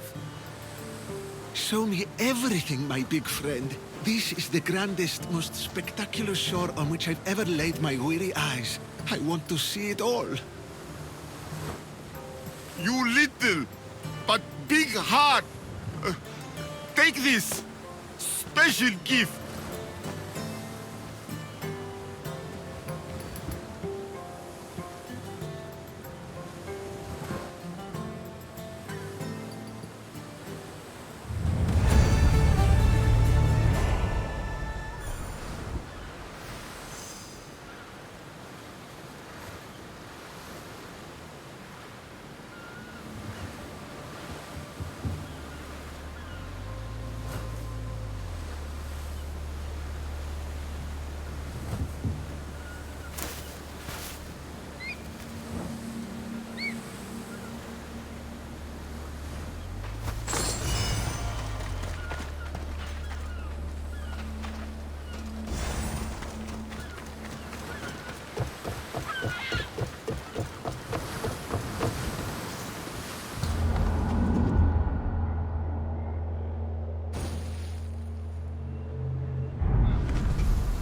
Show me everything, my big friend. This is the grandest, most spectacular shore on which I've ever laid my weary eyes. I want to see it all. You little, but big heart. Take this. Special gift.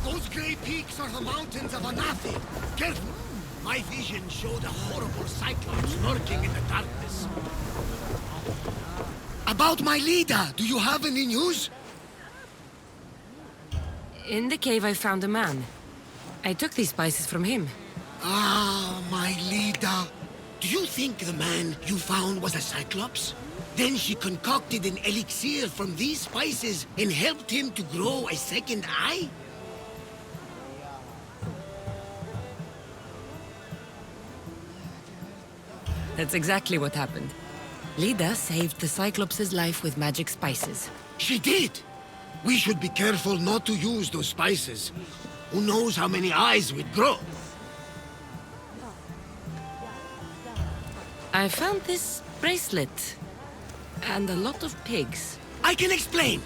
Those grey peaks are the mountains of Anathi. Careful! My vision showed a horrible cyclops lurking in the darkness. About my leader, do you have any news? In the cave I found a man. I took these spices from him. Ah, my leader. Do you think the man you found was a cyclops? Then she concocted an elixir from these spices and helped him to grow a second eye? That's exactly what happened. Lida saved the Cyclops' life with magic spices. She did! We should be careful not to use those spices. Who knows how many eyes we'd grow? I found this bracelet. And a lot of pigs. I can explain.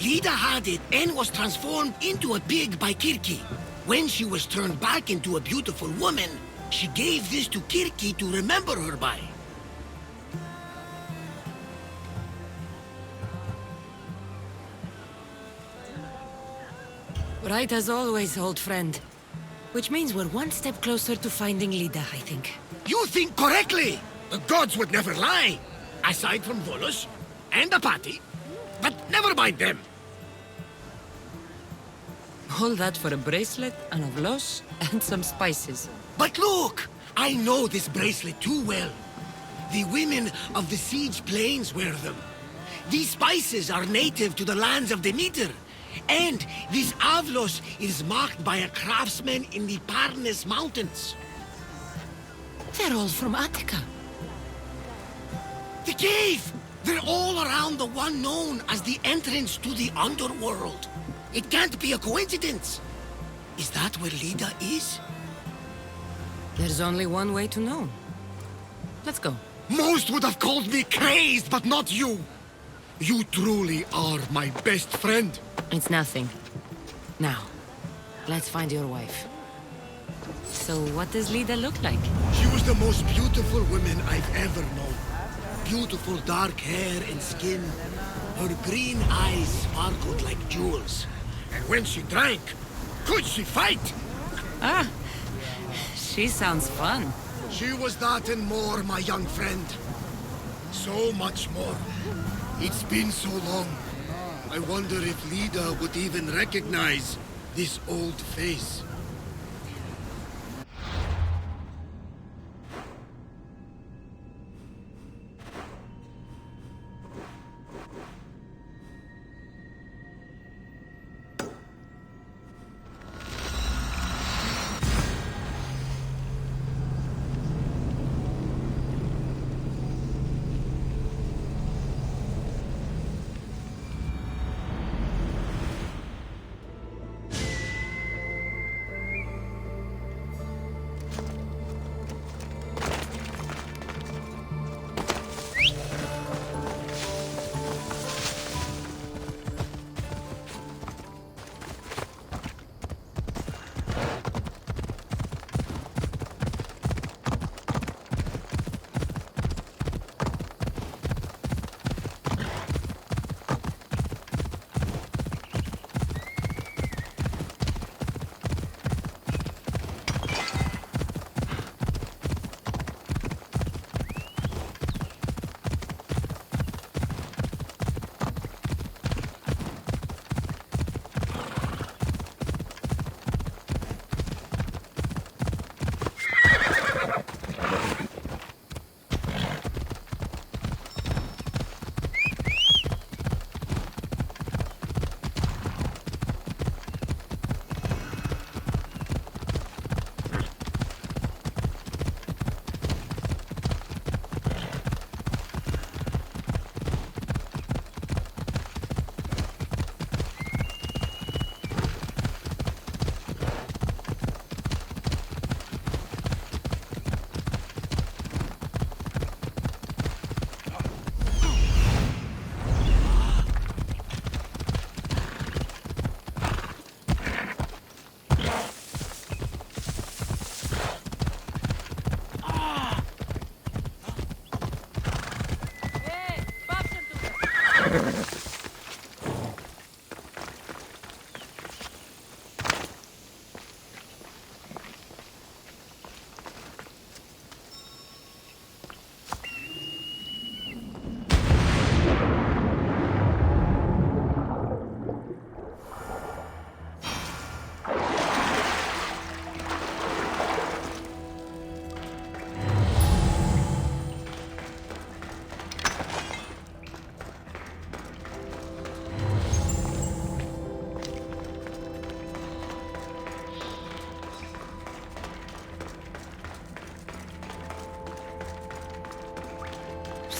Lida had it and was transformed into a pig by Kirki. When she was turned back into a beautiful woman, she gave this to Kirki to remember her by. Right as always, old friend. Which means we're one step closer to finding Lida, I think. You think correctly! The gods would never lie! Aside from Volos and Apati. But never mind them! All that for a bracelet, an avlos, and some spices. But look! I know this bracelet too well. The women of the Siege Plains wear them. These spices are native to the lands of Demeter. And this avlos is marked by a craftsman in the Parnes Mountains. They're all from Attica. The cave! They're all around the one known as the entrance to the underworld. It can't be a coincidence. Is that where Lida is? There's only one way to know. Let's go. Most would have called me crazed, but not you. You truly are my best friend. It's nothing. Now, let's find your wife. So what does Lida look like? She was the most beautiful woman I've ever known. Beautiful dark hair and skin. Her green eyes sparkled like jewels. And when she drank, could she fight? Ah, she sounds fun. She was that and more, my young friend. So much more. It's been so long. I wonder if Lida would even recognize this old face.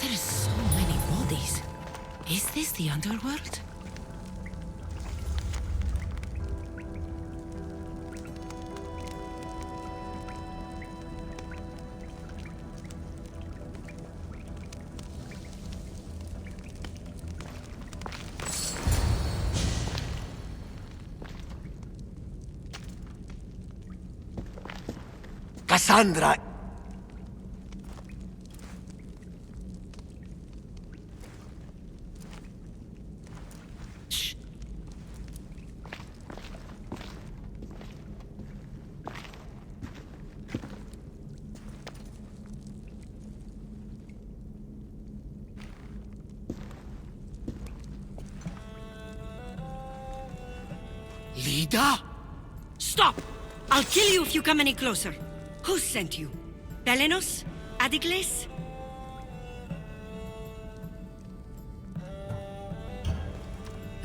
There are so many bodies. Is this the underworld? Cassandra! Lida? Stop! I'll kill you if you come any closer. Who sent you? Belenos? Adigles?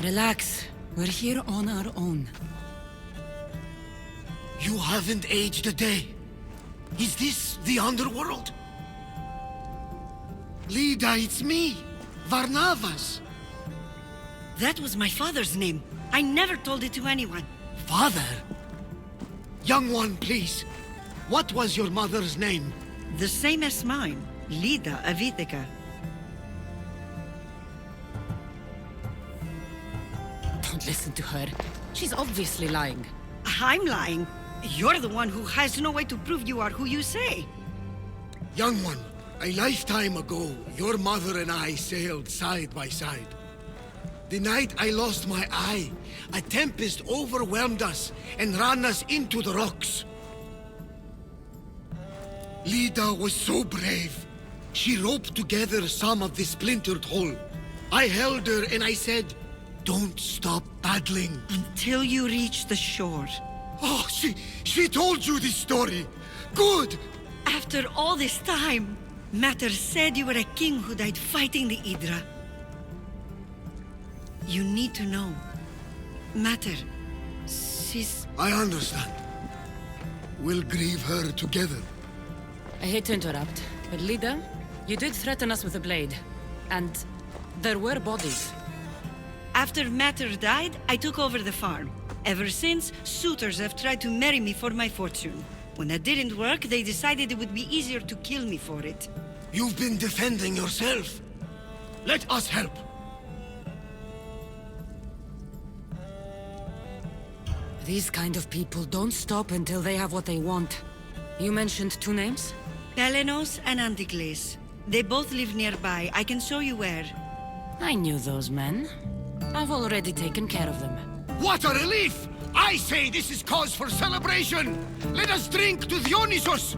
Relax. We're here on our own. You haven't aged a day. Is this the underworld? Lida, it's me, Varnavas. That was my father's name. I never told it to anyone. Father? Young one, please. What was your mother's name? The same as mine. Lida Avitica. Don't listen to her. She's obviously lying. I'm lying. You're the one who has no way to prove you are who you say. Young one, a lifetime ago, your mother and I sailed side by side. The night I lost my eye, a tempest overwhelmed us and ran us into the rocks. Lida was so brave. She roped together some of the splintered hull. I held her and I said, "Don't stop paddling." Until you reach the shore. Oh, she told you this story. Good! After all this time, Matter said you were a king who died fighting the Hydra. You need to know. Matter, she's... I understand. We'll grieve her together. I hate to interrupt, but Lida, you did threaten us with a blade. And there were bodies. After Matter died, I took over the farm. Ever since, suitors have tried to marry me for my fortune. When that didn't work, they decided it would be easier to kill me for it. You've been defending yourself. Let us help. These kind of people don't stop until they have what they want. You mentioned two names? Pelenos and Anticles. They both live nearby. I can show you where. I knew those men. I've already taken care of them. What a relief! I say this is cause for celebration! Let us drink to Dionysus!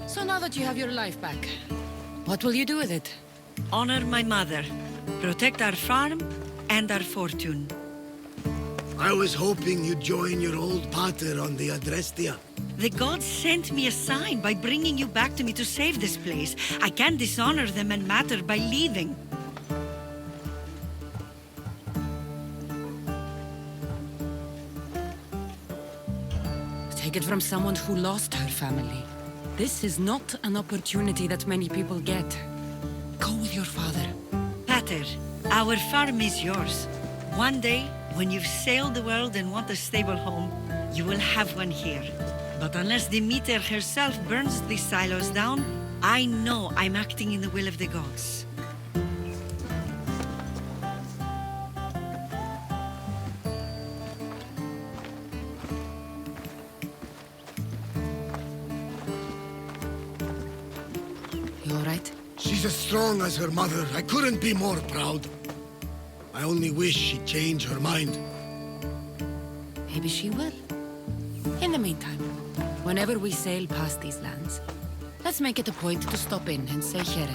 So now that you have your life back, what will you do with it? Honor my mother. Protect our farm and our fortune. I was hoping you'd join your old pater on the Adrestia. The gods sent me a sign by bringing you back to me to save this place. I can't dishonor them and Matter by leaving. Take it from someone who lost her family. This is not an opportunity that many people get. Go with your father. Pater, our farm is yours. One day, when you've sailed the world and want a stable home, you will have one here. But unless Demeter herself burns these silos down, I know I'm acting in the will of the gods. You all right? She's as strong as her mother. I couldn't be more proud. I only wish she'd change her mind. Maybe she will. In the meantime, whenever we sail past these lands, let's make it a point to stop in and say here.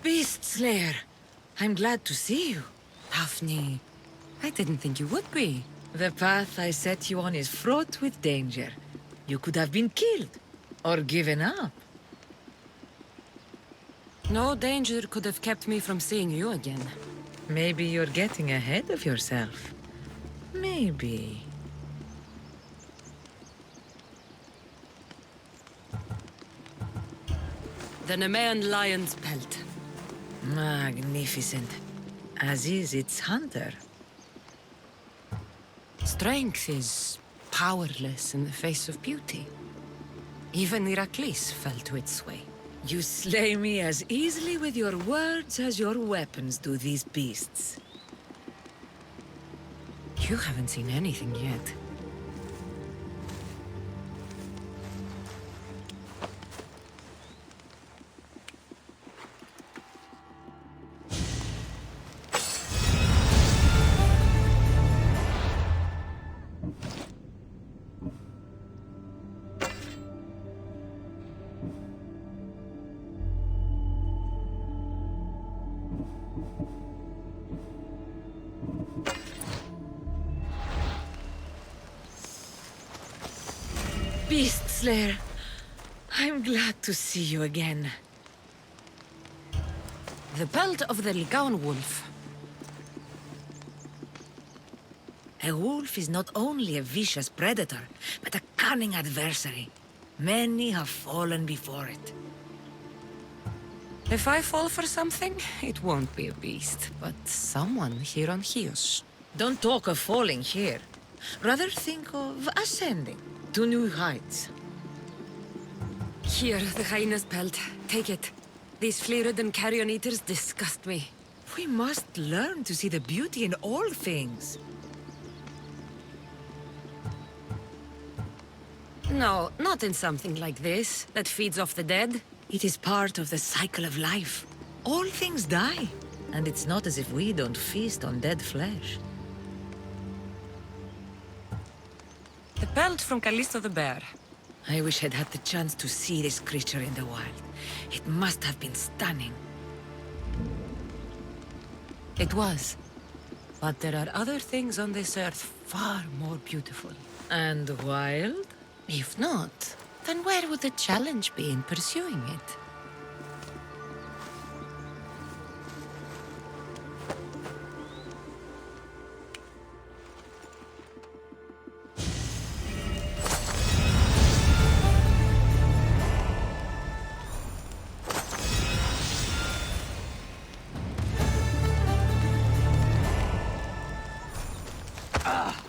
Beast Slayer! I'm glad to see you. Daphne, I didn't think you would be. The path I set you on is fraught with danger. You could have been killed, or given up. No danger could have kept me from seeing you again. Maybe you're getting ahead of yourself. Maybe. The Nemean lion's pelt. Magnificent. As is its hunter. Strength is powerless in the face of beauty. Even Heracles fell to its sway. You slay me as easily with your words as your weapons do these beasts. You haven't seen anything yet. Beast Slayer, I'm glad to see you again. The pelt of the Ligaun wolf. A wolf is not only a vicious predator, but a cunning adversary. Many have fallen before it. If I fall for something, it won't be a beast, but someone here on Chios. Don't talk of falling here. Rather think of ascending to new heights. Here, the hyena's pelt. Take it. These flea-ridden carrion eaters disgust me. We must learn to see the beauty in all things. No, not in something like this, that feeds off the dead. It is part of the cycle of life. All things die, and it's not as if we don't feast on dead flesh. The pelt from Callisto the bear. I wish I'd had the chance to see this creature in the wild. It must have been stunning. It was. But there are other things on this earth far more beautiful. And wild? If not, then where would the challenge be in pursuing it?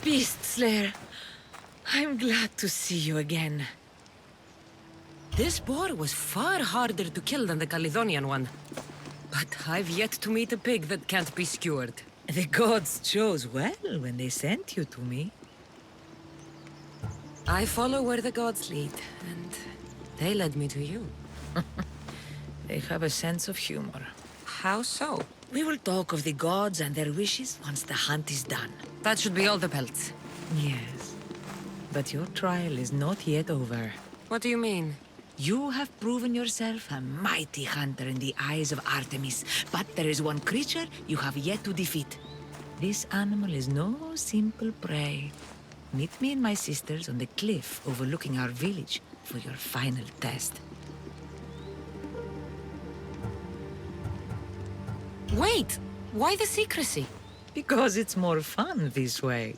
Beast Slayer, I'm glad to see you again. This boar was far harder to kill than the Caledonian one. But I've yet to meet a pig that can't be skewered. The gods chose well when they sent you to me. I follow where the gods lead, and they led me to you. They have a sense of humor. How so? We will talk of the gods and their wishes once the hunt is done. That should be all the pelts. Yes. But your trial is not yet over. What do you mean? You have proven yourself a mighty hunter in the eyes of Artemis, but there is one creature you have yet to defeat. This animal is no simple prey. Meet me and my sisters on the cliff overlooking our village for your final test. Wait! Why the secrecy? Because it's more fun this way.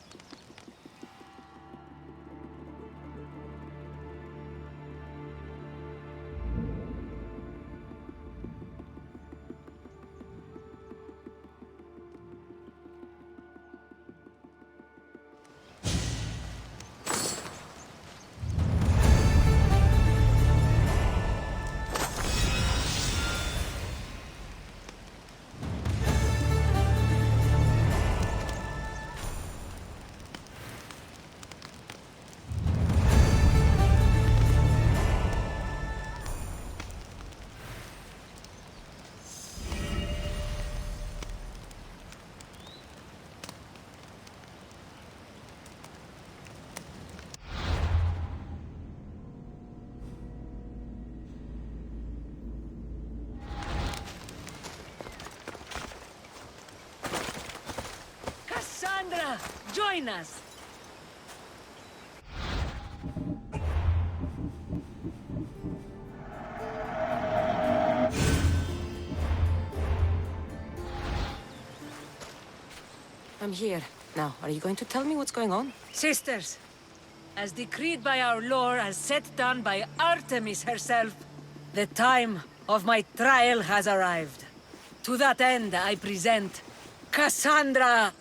Cassandra, join us. I'm here. Now, are you going to tell me what's going on? Sisters, as decreed by our lore, as set down by Artemis herself, the time of my trial has arrived. To that end, I present Cassandra.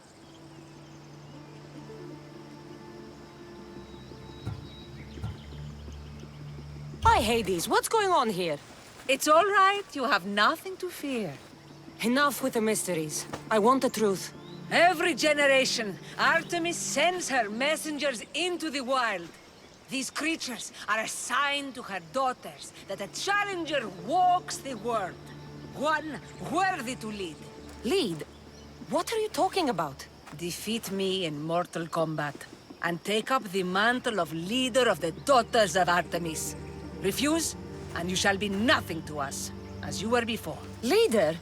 Hi, Hades. What's going on here? It's all right. You have nothing to fear. Enough with the mysteries. I want the truth. Every generation, Artemis sends her messengers into the wild. These creatures are assigned to her daughters, that a challenger walks the world. One worthy to lead. Lead? What are you talking about? Defeat me in mortal combat, and take up the mantle of leader of the daughters of Artemis. Refuse, and you shall be nothing to us, as you were before. Leader?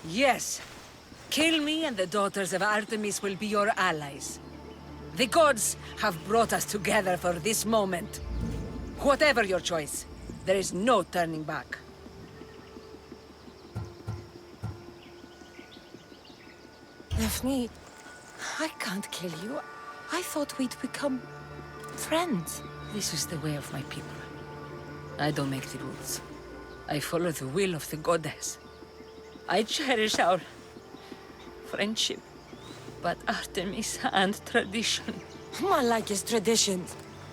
Yes. Kill me, and the daughters of Artemis will be your allies. The gods have brought us together for this moment. Whatever your choice, there is no turning back. Daphne, I can't kill you. I thought we'd become friends. This is the way of my people. I don't make the rules. I follow the will of the goddess. I cherish our friendship, but Artemis and tradition. My like is tradition.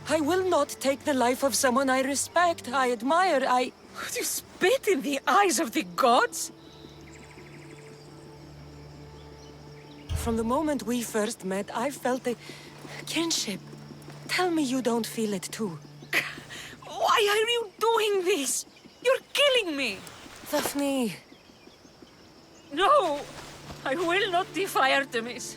I will not take the life of someone I respect, I admire, Would you spit in the eyes of the gods? From the moment we first met, I felt a kinship. Tell me you don't feel it too. Why are you doing this? You're killing me! Daphne. No! I will not defy Artemis.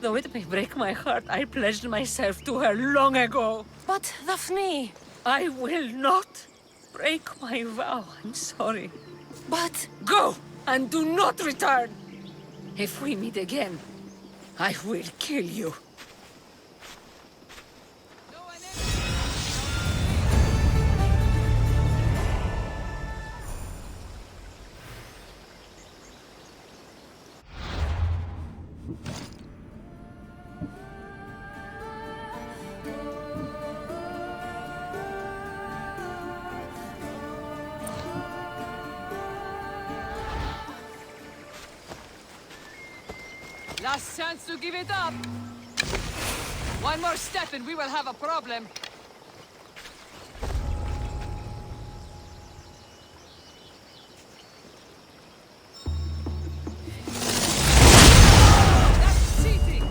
Though it may break my heart, I pledged myself to her long ago. But, Daphne... I will not break my vow. I'm sorry. But... Go! And do not return! If we meet again, I will kill you. Last chance to give it up. One more step and we will have a problem. That's cheating.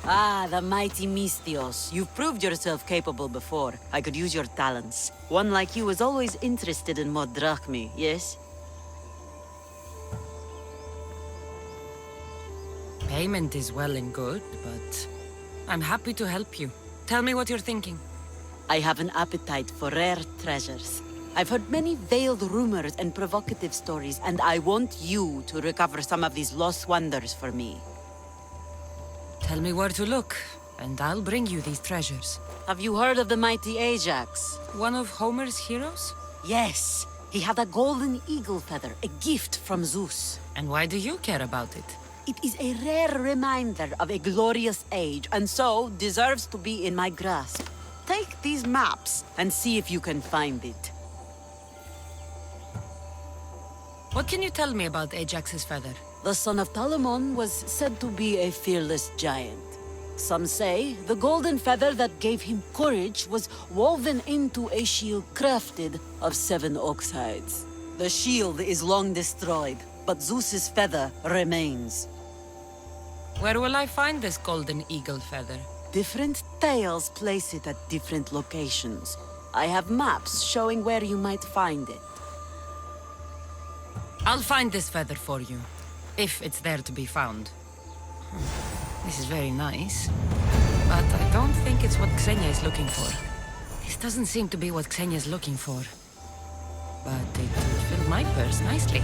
Ah, the mighty Mistios. You've proved yourself capable before. I could use your talents. One like you is always interested in more drachmi, yes? Payment is well and good, but I'm happy to help you. Tell me what you're thinking. I have an appetite for rare treasures. I've heard many veiled rumors and provocative stories, and I want you to recover some of these lost wonders for me. Tell me where to look, and I'll bring you these treasures. Have you heard of the mighty Ajax? One of Homer's heroes? Yes. He had a golden eagle feather, a gift from Zeus. And why do you care about it? It is a rare reminder of a glorious age, and so deserves to be in my grasp. Take these maps and see if you can find it. What can you tell me about Ajax's feather? The son of Telamon was said to be a fearless giant. Some say the golden feather that gave him courage was woven into a shield crafted of 7 ox hides. The shield is long destroyed, but Zeus's feather remains. Where will I find this golden eagle feather? Different tales place it at different locations. I have maps showing where you might find it. I'll find this feather for you, if it's there to be found. This is very nice, but I don't think it's what Xenia is looking for. This doesn't seem to be what Xenia is looking for, but it would fill my purse nicely.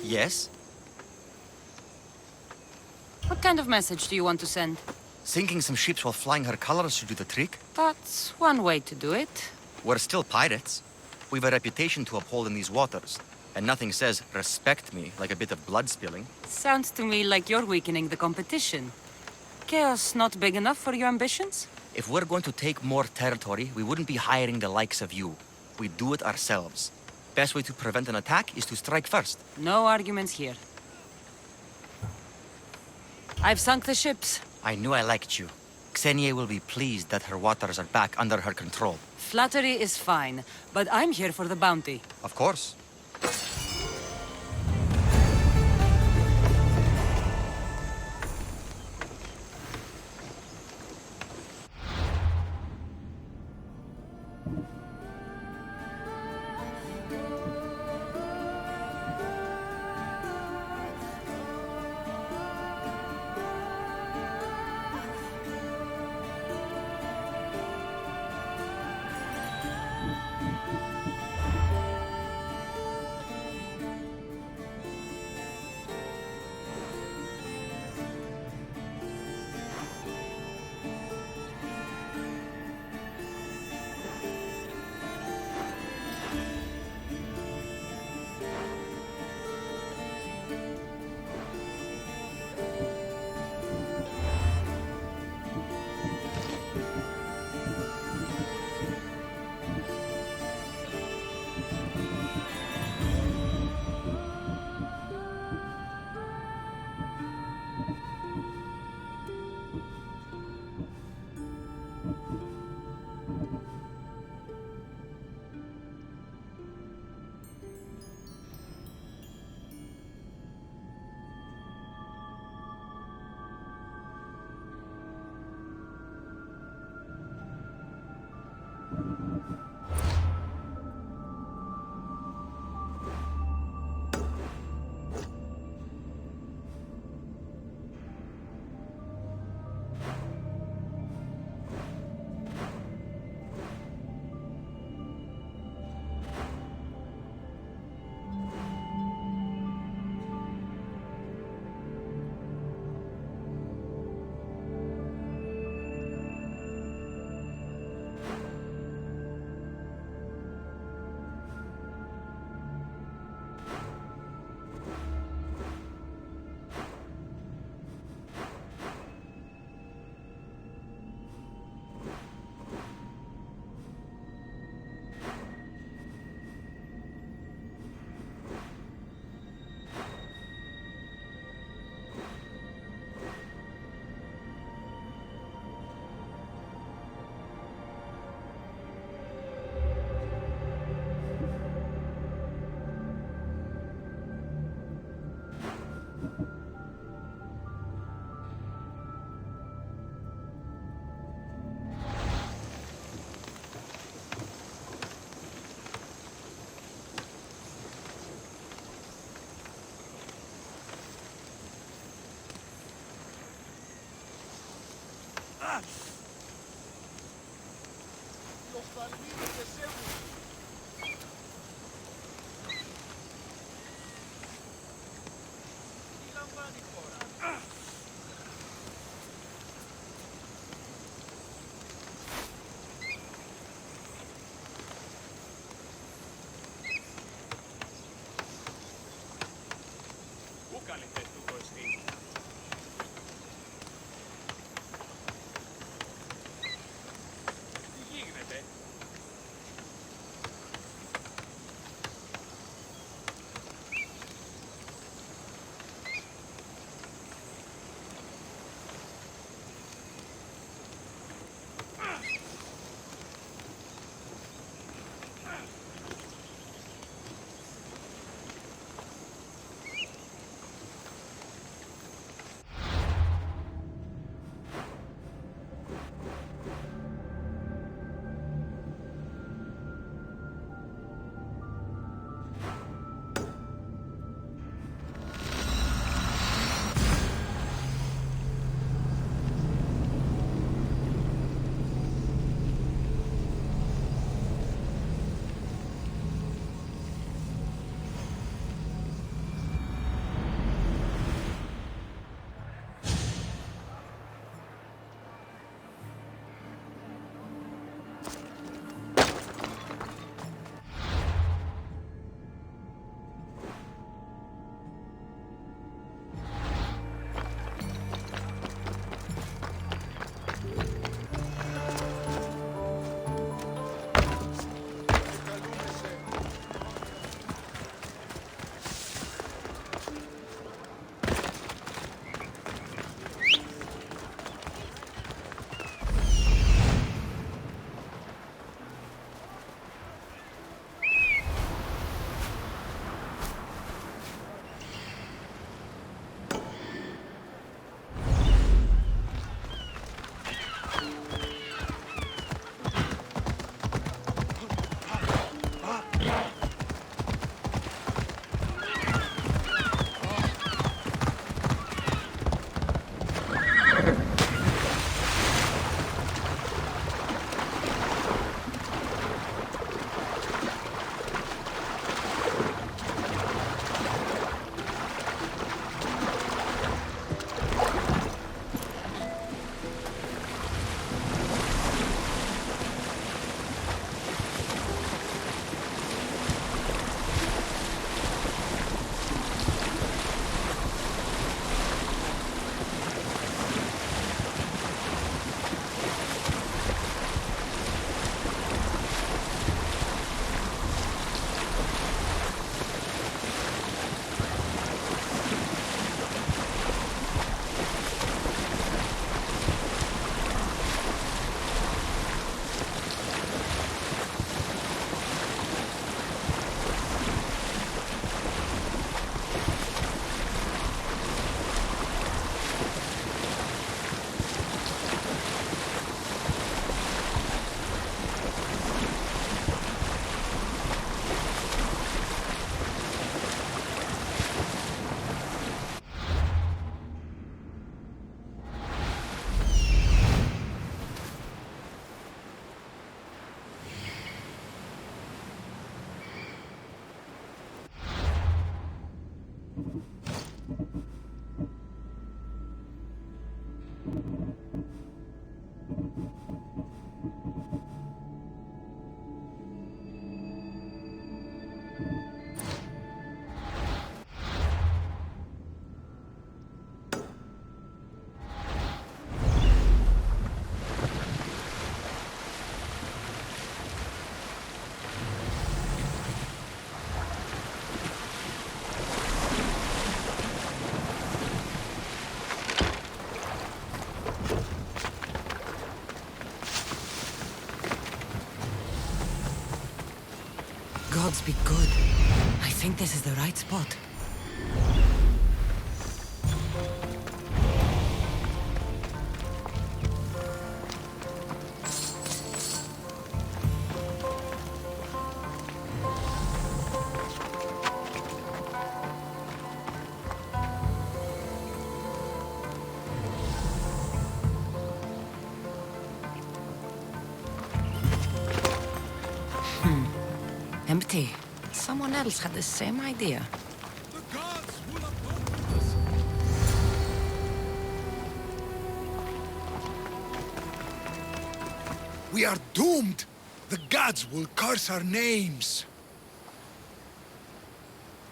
Yes? What kind of message do you want to send? Sinking some ships while flying her colors should do the trick. That's one way to do it. We're still pirates. We've a reputation to uphold in these waters. And nothing says, respect me, like a bit of blood spilling. Sounds to me like you're weakening the competition. Chaos not big enough for your ambitions? If we're going to take more territory, we wouldn't be hiring the likes of you. We'd do it ourselves. Best way to prevent an attack is to strike first. No arguments here. I've sunk the ships. I knew I liked you. Xenia will be pleased that her waters are back under her control. Flattery is fine, but I'm here for the bounty. Of course. Gods be good. I think this is the right spot. Empty. Someone else had the same idea. We are doomed! The gods will curse our names!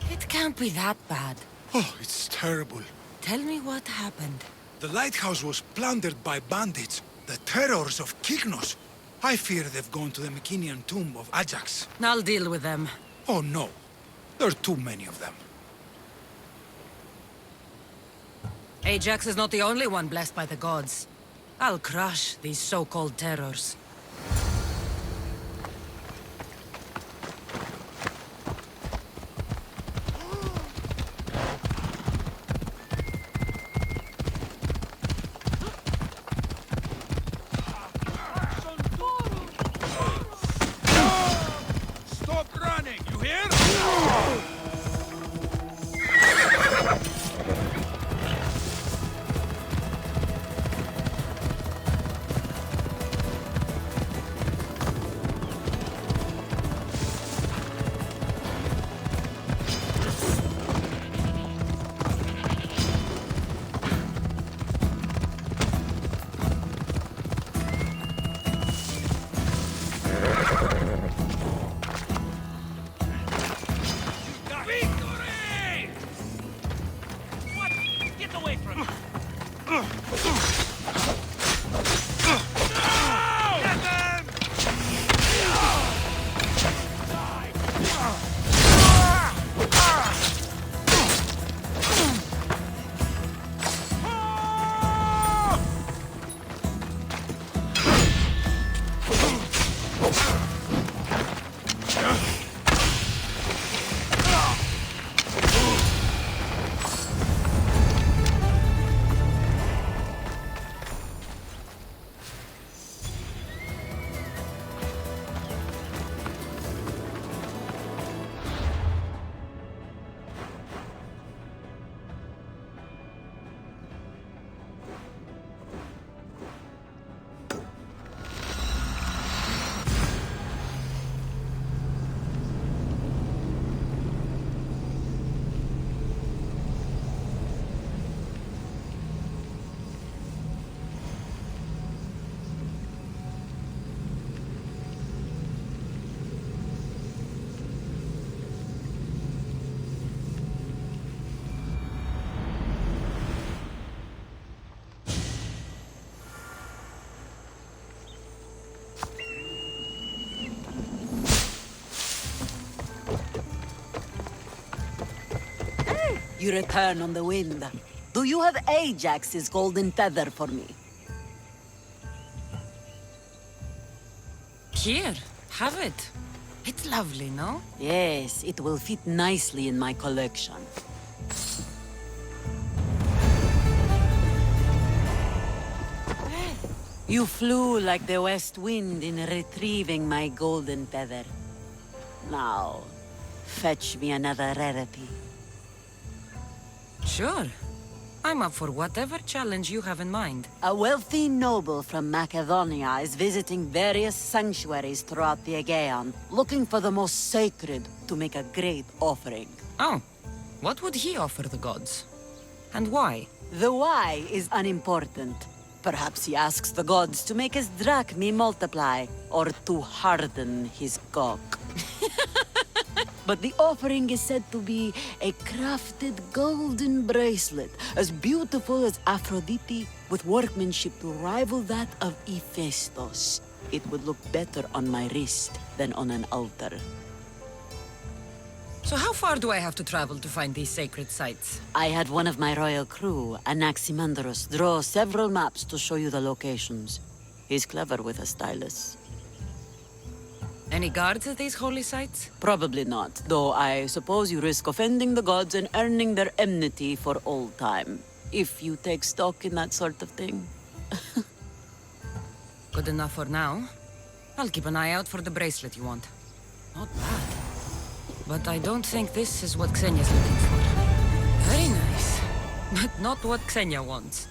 It can't be that bad. Oh, it's terrible. Tell me what happened. The lighthouse was plundered by bandits, the terrors of Kyknos. I fear they've gone to the Mycenaean tomb of Ajax. I'll deal with them. Oh no, there are too many of them. Ajax is not the only one blessed by the gods. I'll crush these so-called terrors. You return on the wind. Do you have Ajax's golden feather for me? Here, have it. It's lovely, no? Yes, it will fit nicely in my collection. You flew like the west wind in retrieving my golden feather. Now, fetch me another rarity. Sure. I'm up for whatever challenge you have in mind. A wealthy noble from Macedonia is visiting various sanctuaries throughout the Aegean, looking for the most sacred to make a great offering. Oh, what would he offer the gods? And why? The why is unimportant. Perhaps he asks the gods to make his drachmi multiply, or to harden his cock. But the offering is said to be a crafted golden bracelet, as beautiful as Aphrodite, with workmanship to rival that of Hephaestus. It would look better on my wrist than on an altar. So how far do I have to travel to find these sacred sites? I had one of my royal crew, Anaximandros, draw several maps to show you the locations. He's clever with a stylus. Any guards at these holy sites? Probably not, though I suppose you risk offending the gods and earning their enmity for all time. If you take stock in that sort of thing. Good enough for now. I'll keep an eye out for the bracelet you want. Not bad. But I don't think this is what Xenia's looking for. Very nice. But not what Xenia wants.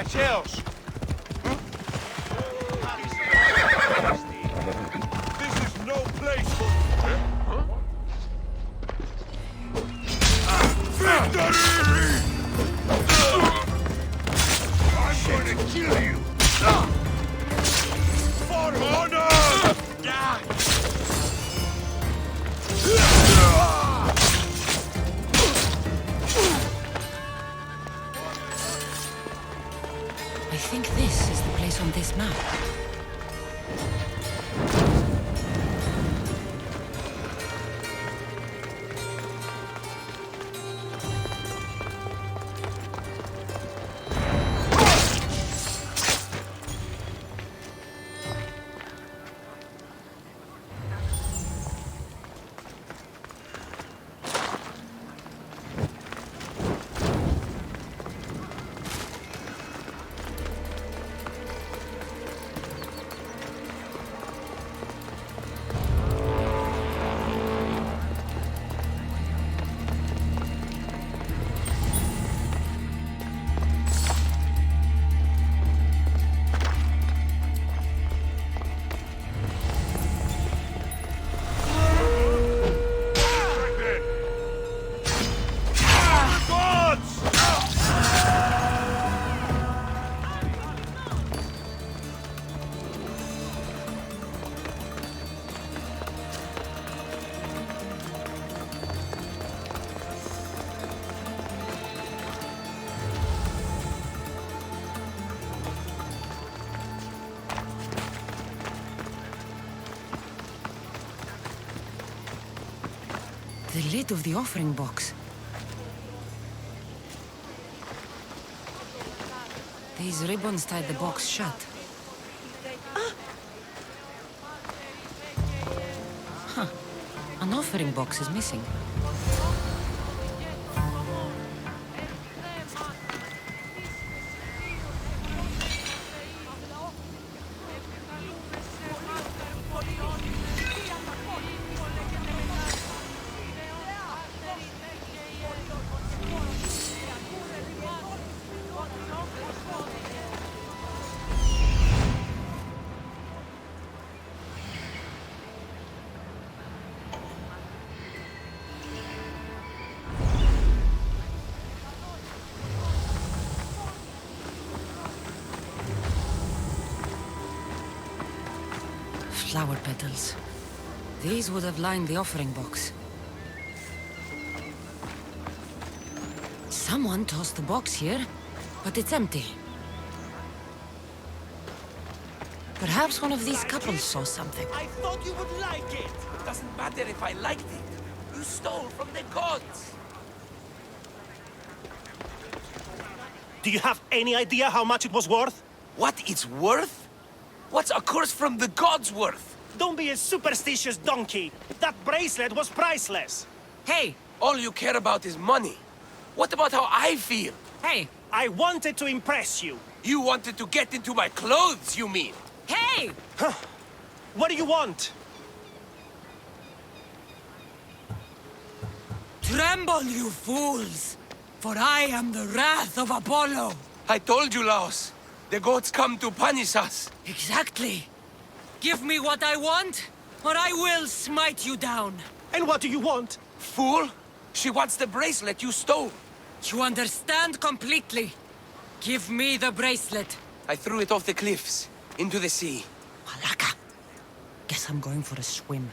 Chaos! This is no place for... Victory! I'm going to kill you! For honor! I think this is the place on this map. The lid of the offering box. These ribbons tied the box shut. Huh. An offering box is missing. Flower petals. These would have lined the offering box. Someone tossed the box here, but it's empty. Perhaps one of these couples saw something. I thought you would like it! Doesn't matter if I liked it. You stole from the gods! Do you have any idea how much it was worth? What it's worth? What's a curse from the gods worth? Don't be a superstitious donkey. That bracelet was priceless. Hey! All you care about is money. What about how I feel? Hey! I wanted to impress you. You wanted to get into my clothes, you mean? Hey! What do you want? Tremble, you fools! For I am the wrath of Apollo! I told you, Laos. The gods come to punish us. Exactly. Give me what I want, or I will smite you down. And what do you want? Fool! She wants the bracelet you stole. You understand completely. Give me the bracelet. I threw it off the cliffs, into the sea. Malaka. Guess I'm going for a swim.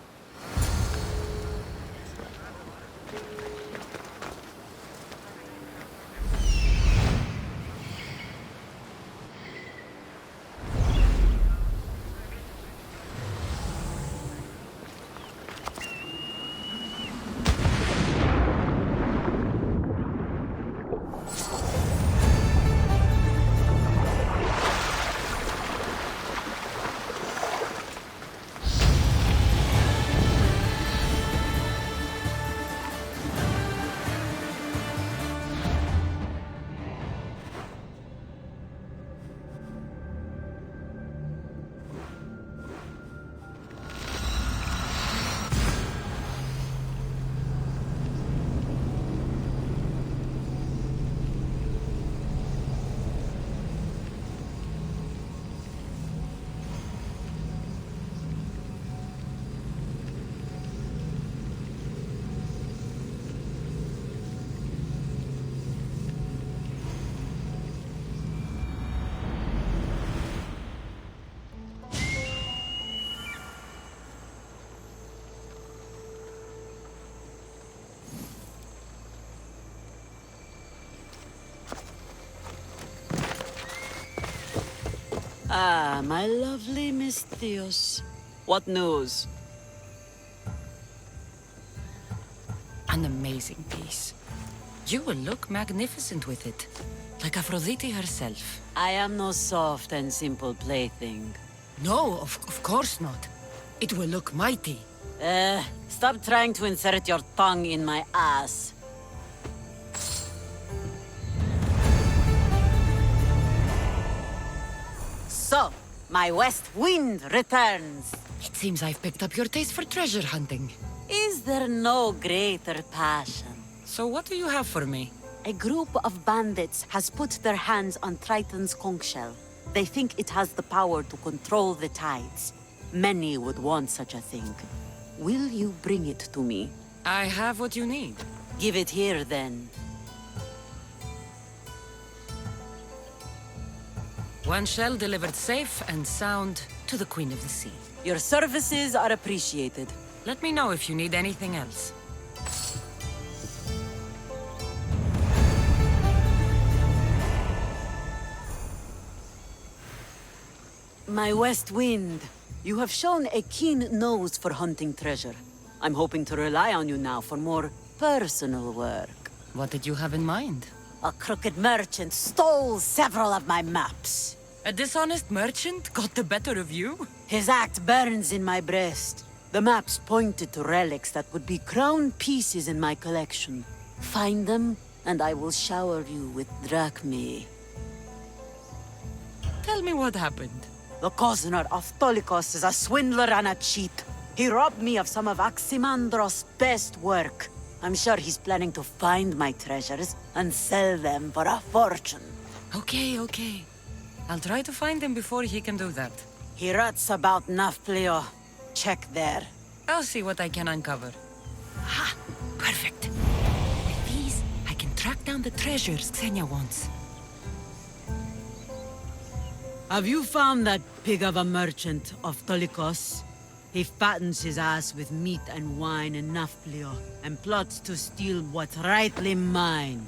Ah, my lovely Miss Theos. What news? An amazing piece. You will look magnificent with it. Like Aphrodite herself. I am no soft and simple plaything. No, of course not. It will look mighty. Stop trying to insert your tongue in my ass. So, my west wind returns. It seems I've picked up your taste for treasure hunting. Is there no greater passion? So what do you have for me? A group of bandits has put their hands on Triton's conch shell. They think it has the power to control the tides. Many would want such a thing. Will you bring it to me? I have what you need. Give it here, then. One shell delivered safe and sound to the Queen of the Sea. Your services are appreciated. Let me know if you need anything else. My West Wind, you have shown a keen nose for hunting treasure. I'm hoping to rely on you now for more personal work. What did you have in mind? A crooked merchant stole several of my maps. A dishonest merchant got the better of you? His act burns in my breast. The maps pointed to relics that would be crown pieces in my collection. Find them, and I will shower you with drachmae. Tell me what happened. The cozener of Tolikos is a swindler and a cheat. He robbed me of some of Aximandros' best work. I'm sure he's planning to find my treasures and sell them for a fortune. Okay. I'll try to find him before he can do that. He rots about Nafplio. Check there. I'll see what I can uncover. Ha! Perfect. With these, I can track down the treasures Xenia wants. Have you found that pig of a merchant of Tolikos? He fattens his ass with meat and wine in Nafplio, and plots to steal what's rightly mine.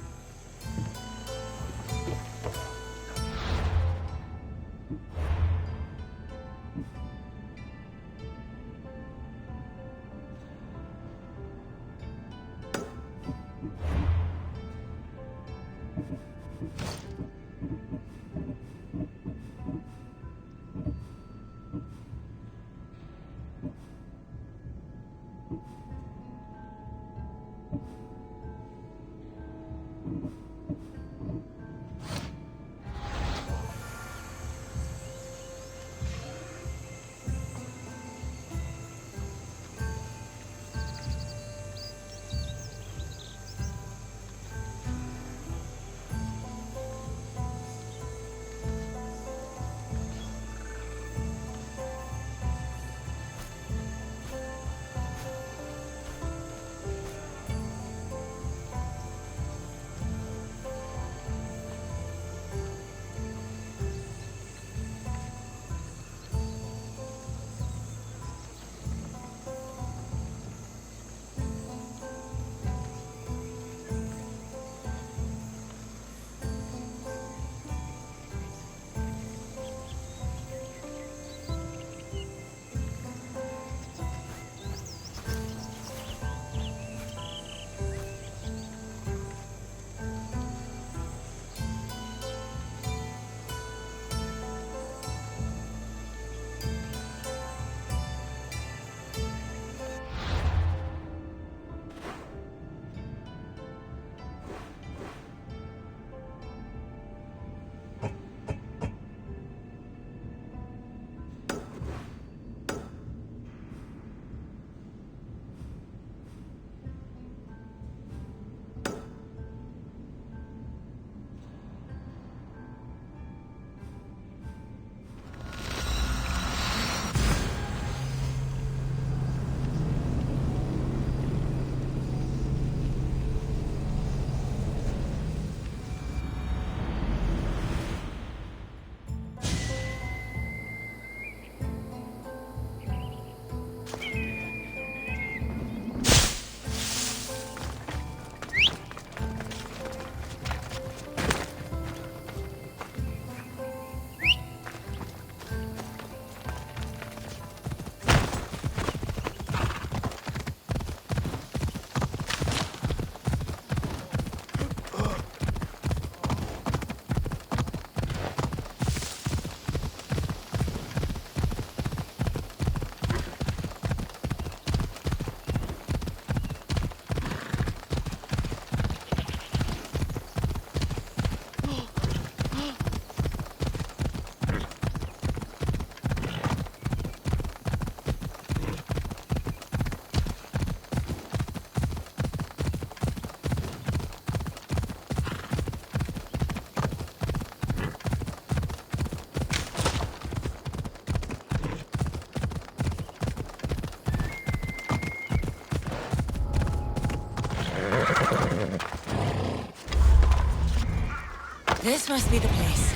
This must be the place.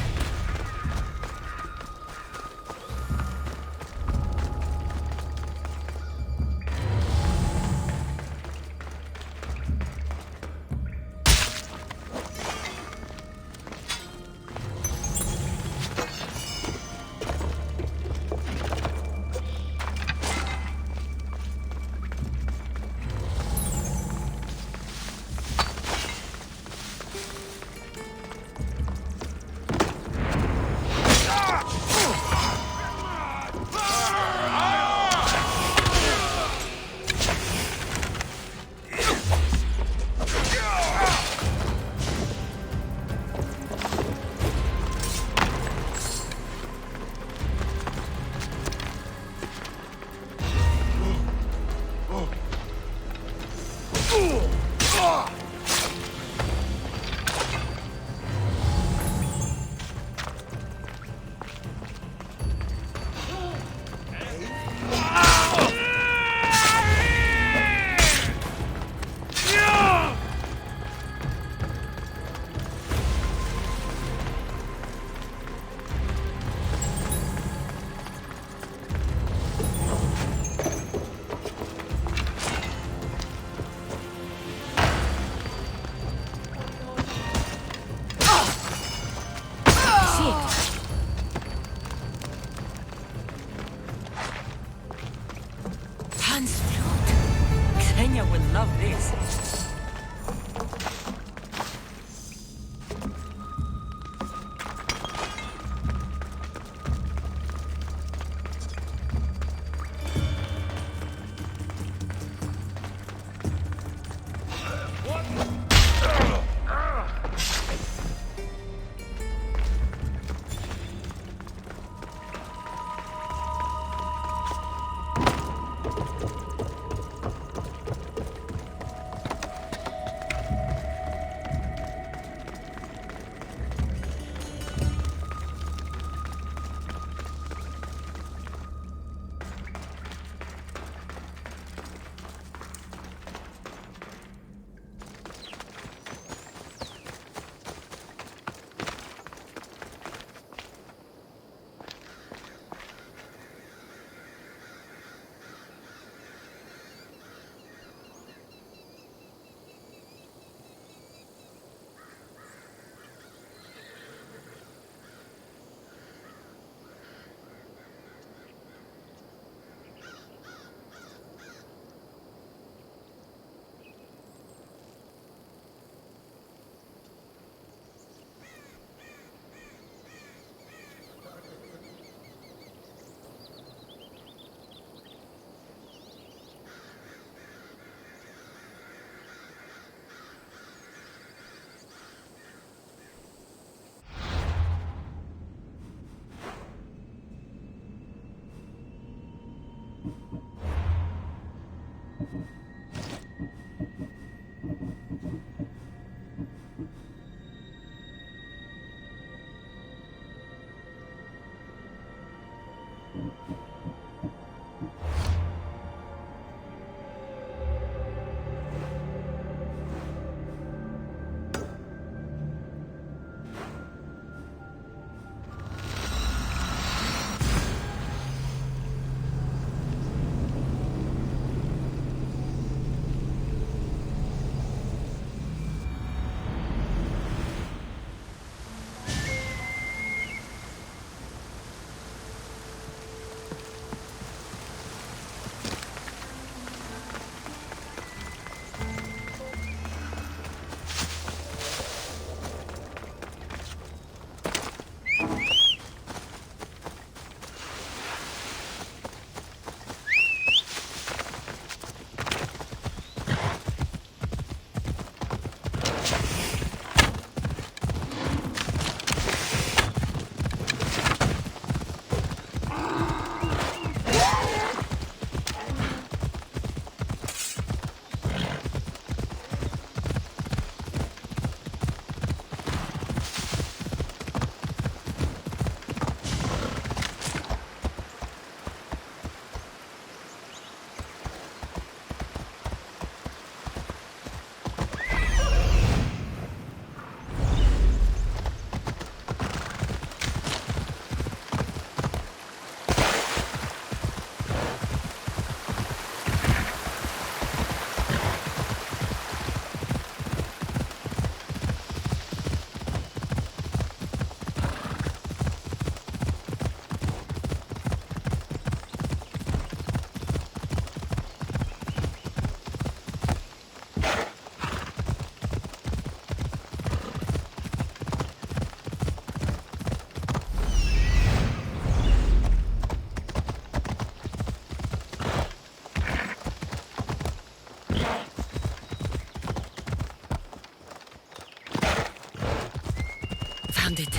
Found it.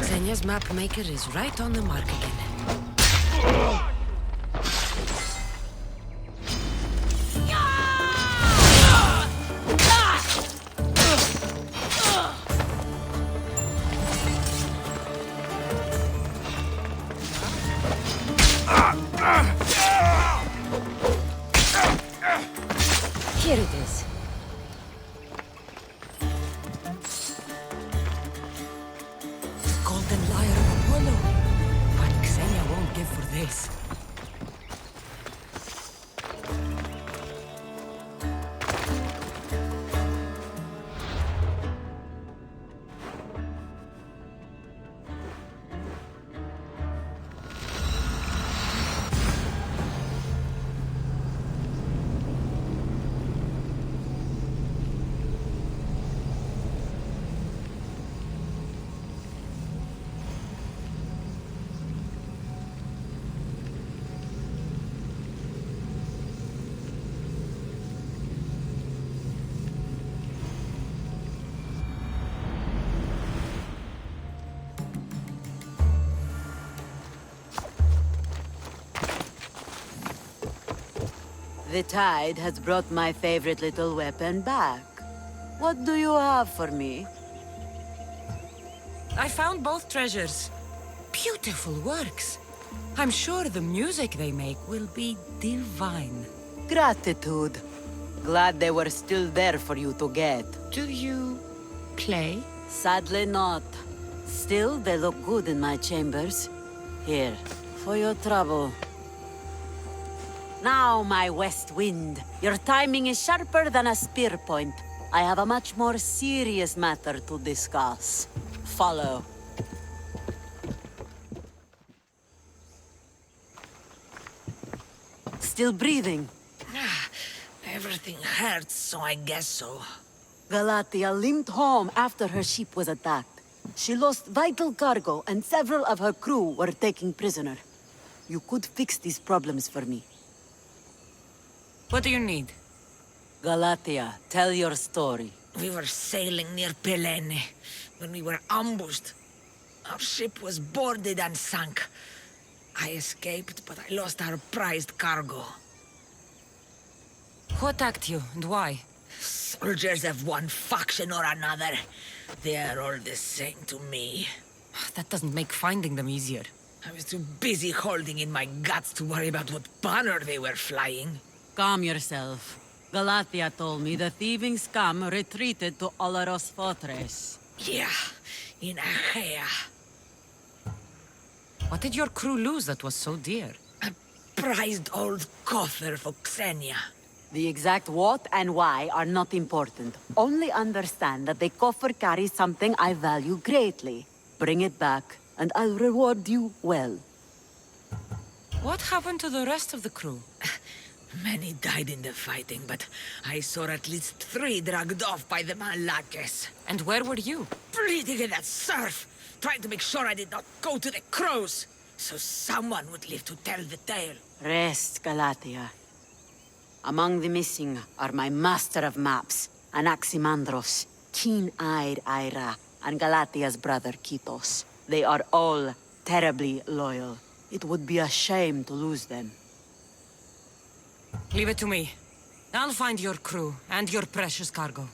Xenia's map maker is right on the mark again. Here it is. The golden lyre of Apollo. But Xenia won't give for this. The tide has brought my favorite little weapon back. What do you have for me? I found both treasures. Beautiful works. I'm sure the music they make will be divine. Gratitude. Glad they were still there for you to get. Do you play? Sadly not. Still, they look good in my chambers. Here, for your trouble. Now, my west wind. Your timing is sharper than a spear point. I have a much more serious matter to discuss. Follow. Still breathing? Everything hurts, so I guess so. Galatea limped home after her ship was attacked. She lost vital cargo, and several of her crew were taken prisoner. You could fix these problems for me. What do you need? Galatea, tell your story. We were sailing near Pelene when we were ambushed. Our ship was boarded and sunk. I escaped, but I lost our prized cargo. Who attacked you, and why? Soldiers of one faction or another. They are all the same to me. That doesn't make finding them easier. I was too busy holding in my guts to worry about what banner they were flying. Calm yourself. Galatea told me the thieving scum retreated to Olaros Fortress. Yeah, in Achaea. What did your crew lose that was so dear? A prized old coffer for Xenia. The exact what and why are not important. Only understand that the coffer carries something I value greatly. Bring it back, and I'll reward you well. What happened to the rest of the crew? Many died in the fighting, but I saw at least 3 dragged off by the Malakes. And where were you? Bleeding in that surf, trying to make sure I did not go to the crows, so someone would live to tell the tale. Rest, Galatea. Among the missing are my master of maps, Anaximandros, keen-eyed Ira, and Galatea's brother Kitos. They are all terribly loyal. It would be a shame to lose them. Leave it to me. I'll find your crew and your precious cargo.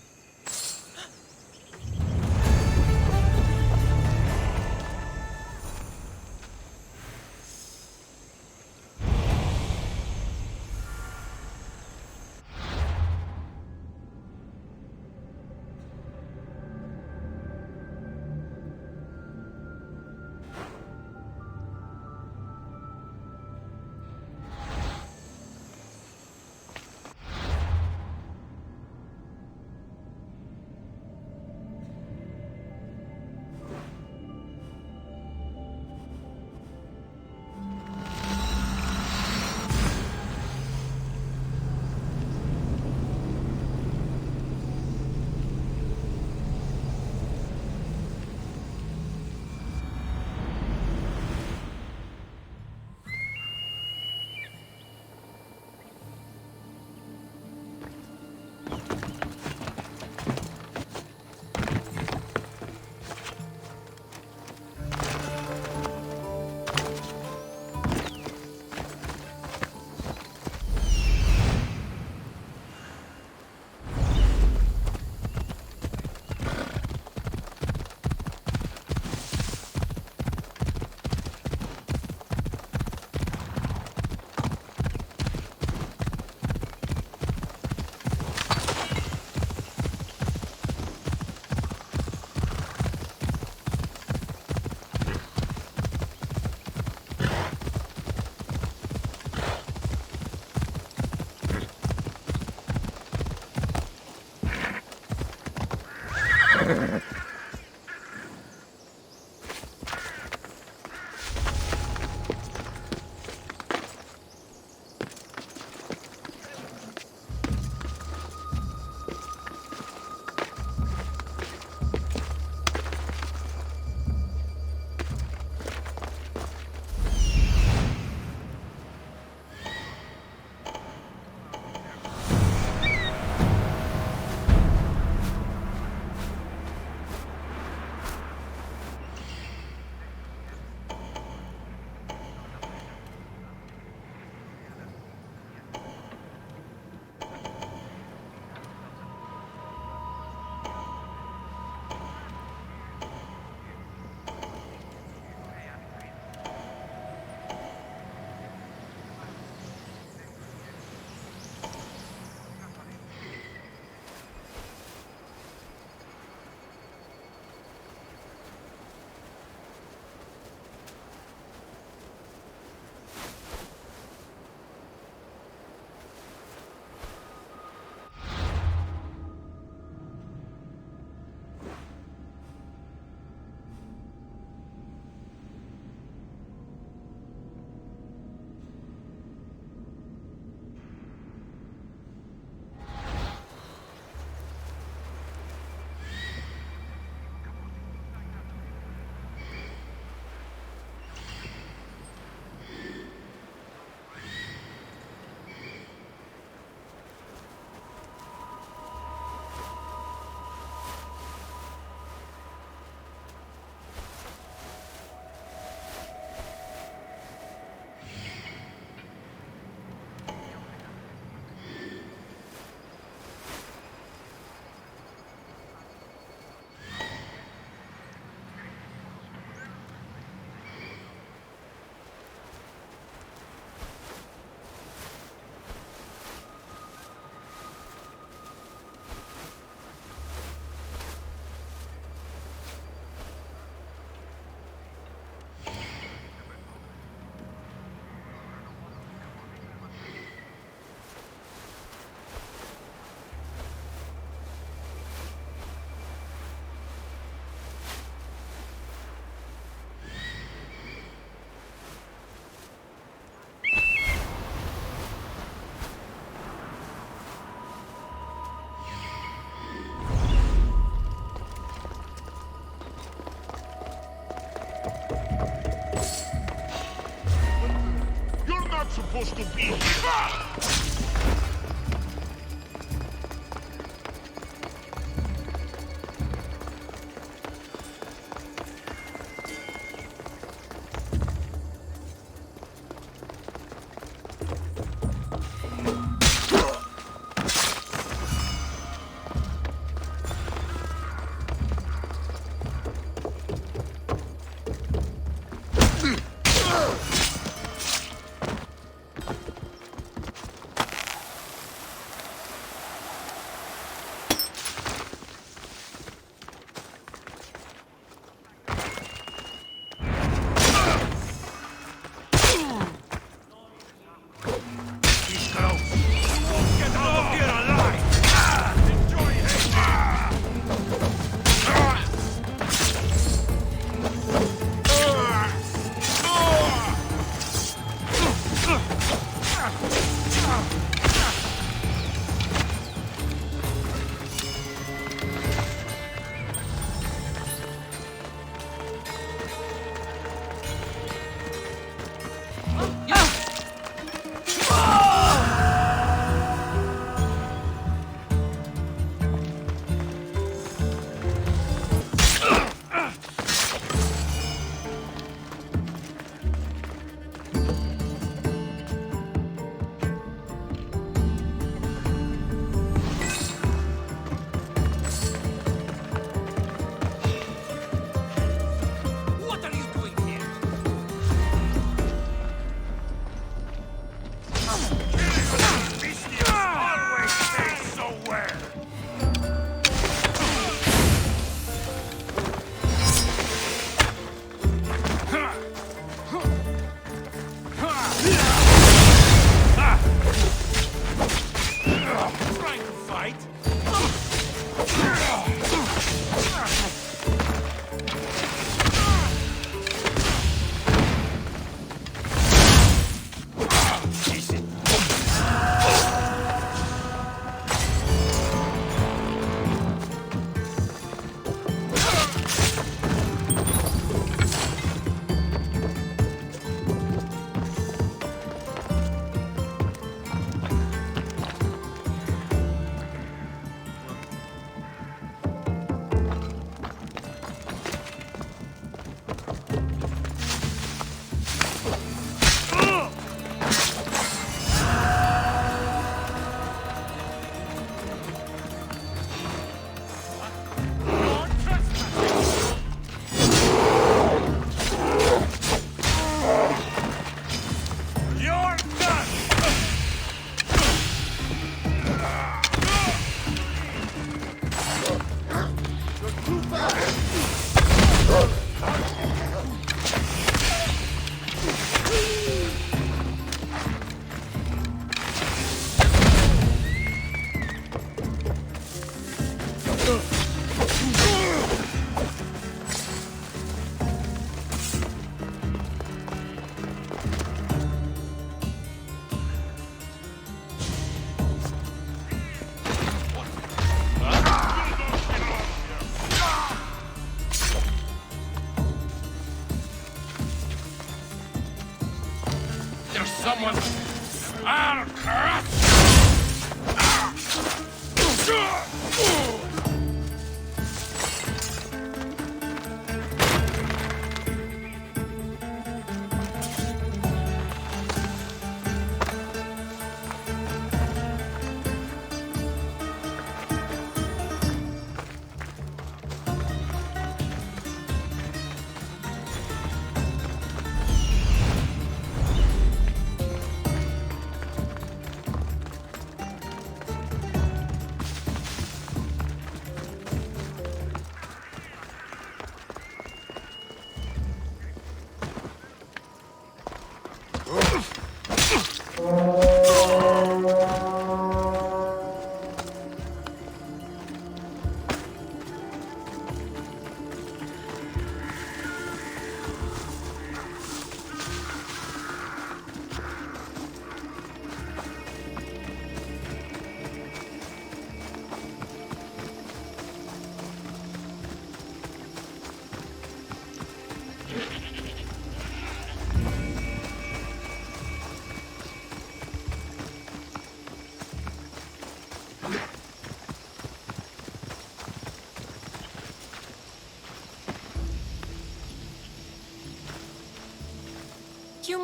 supposed to be here.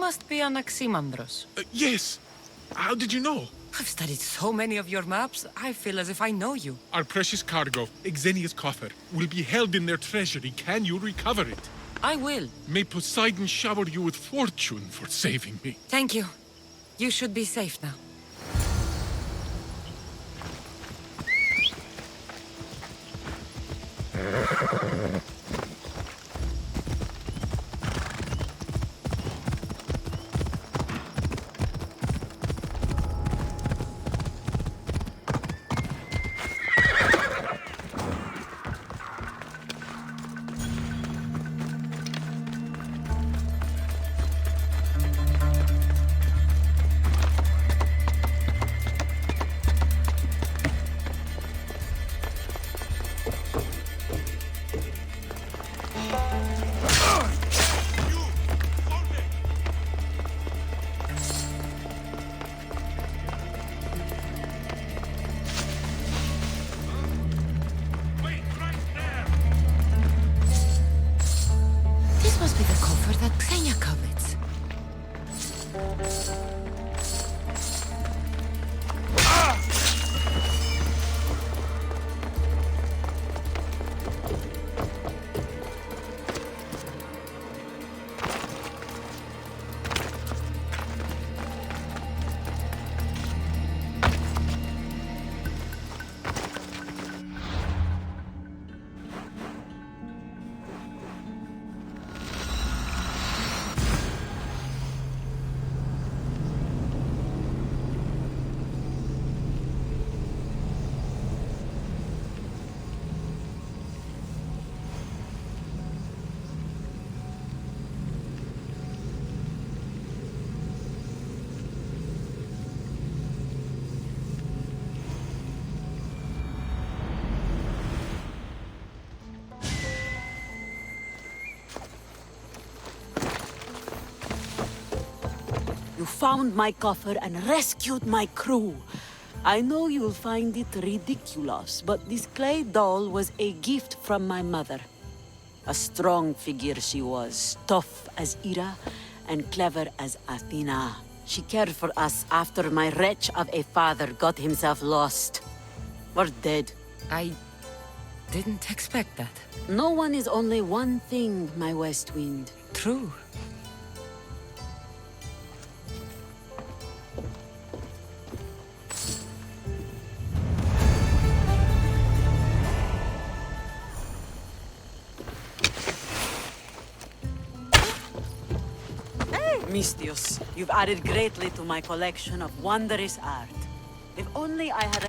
must be Anaximandros. Yes. How did you know? I've studied so many of your maps, I feel as if I know you. Our precious cargo, Xenia's coffer, will be held in their treasury. Can you recover it? I will. May Poseidon shower you with fortune for saving me. Thank you. You should be safe now. You found my coffer and rescued my crew. I know you'll find it ridiculous, but this clay doll was a gift from my mother. A strong figure she was, tough as Ira and clever as Athena. She cared for us after my wretch of a father got himself lost. Or dead. I didn't expect that. No one is only one thing, my West Wind. True. Mistios, you've added greatly to my collection of wondrous art. If only I had a...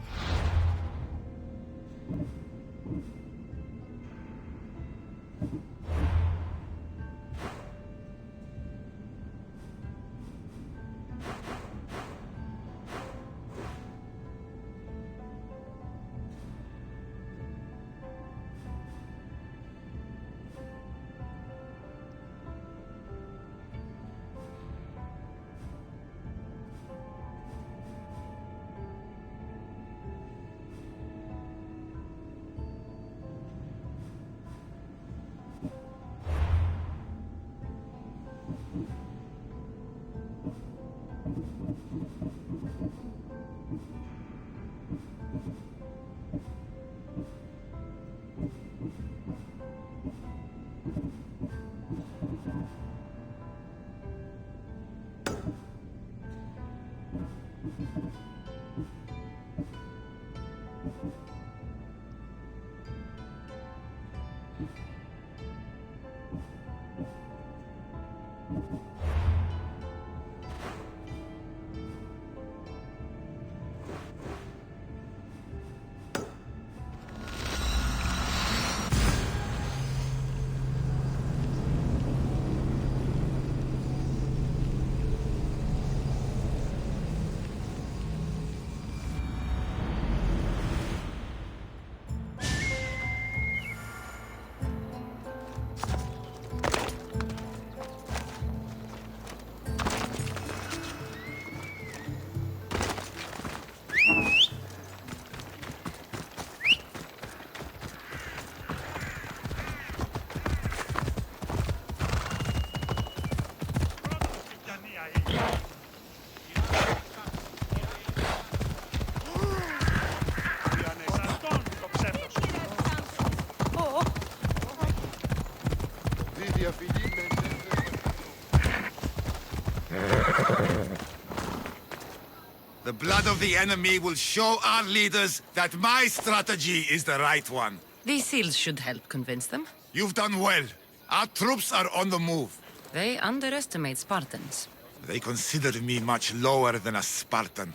The blood of the enemy will show our leaders that my strategy is the right one. These seals should help convince them. You've done well. Our troops are on the move. They underestimate Spartans. They consider me much lower than a Spartan.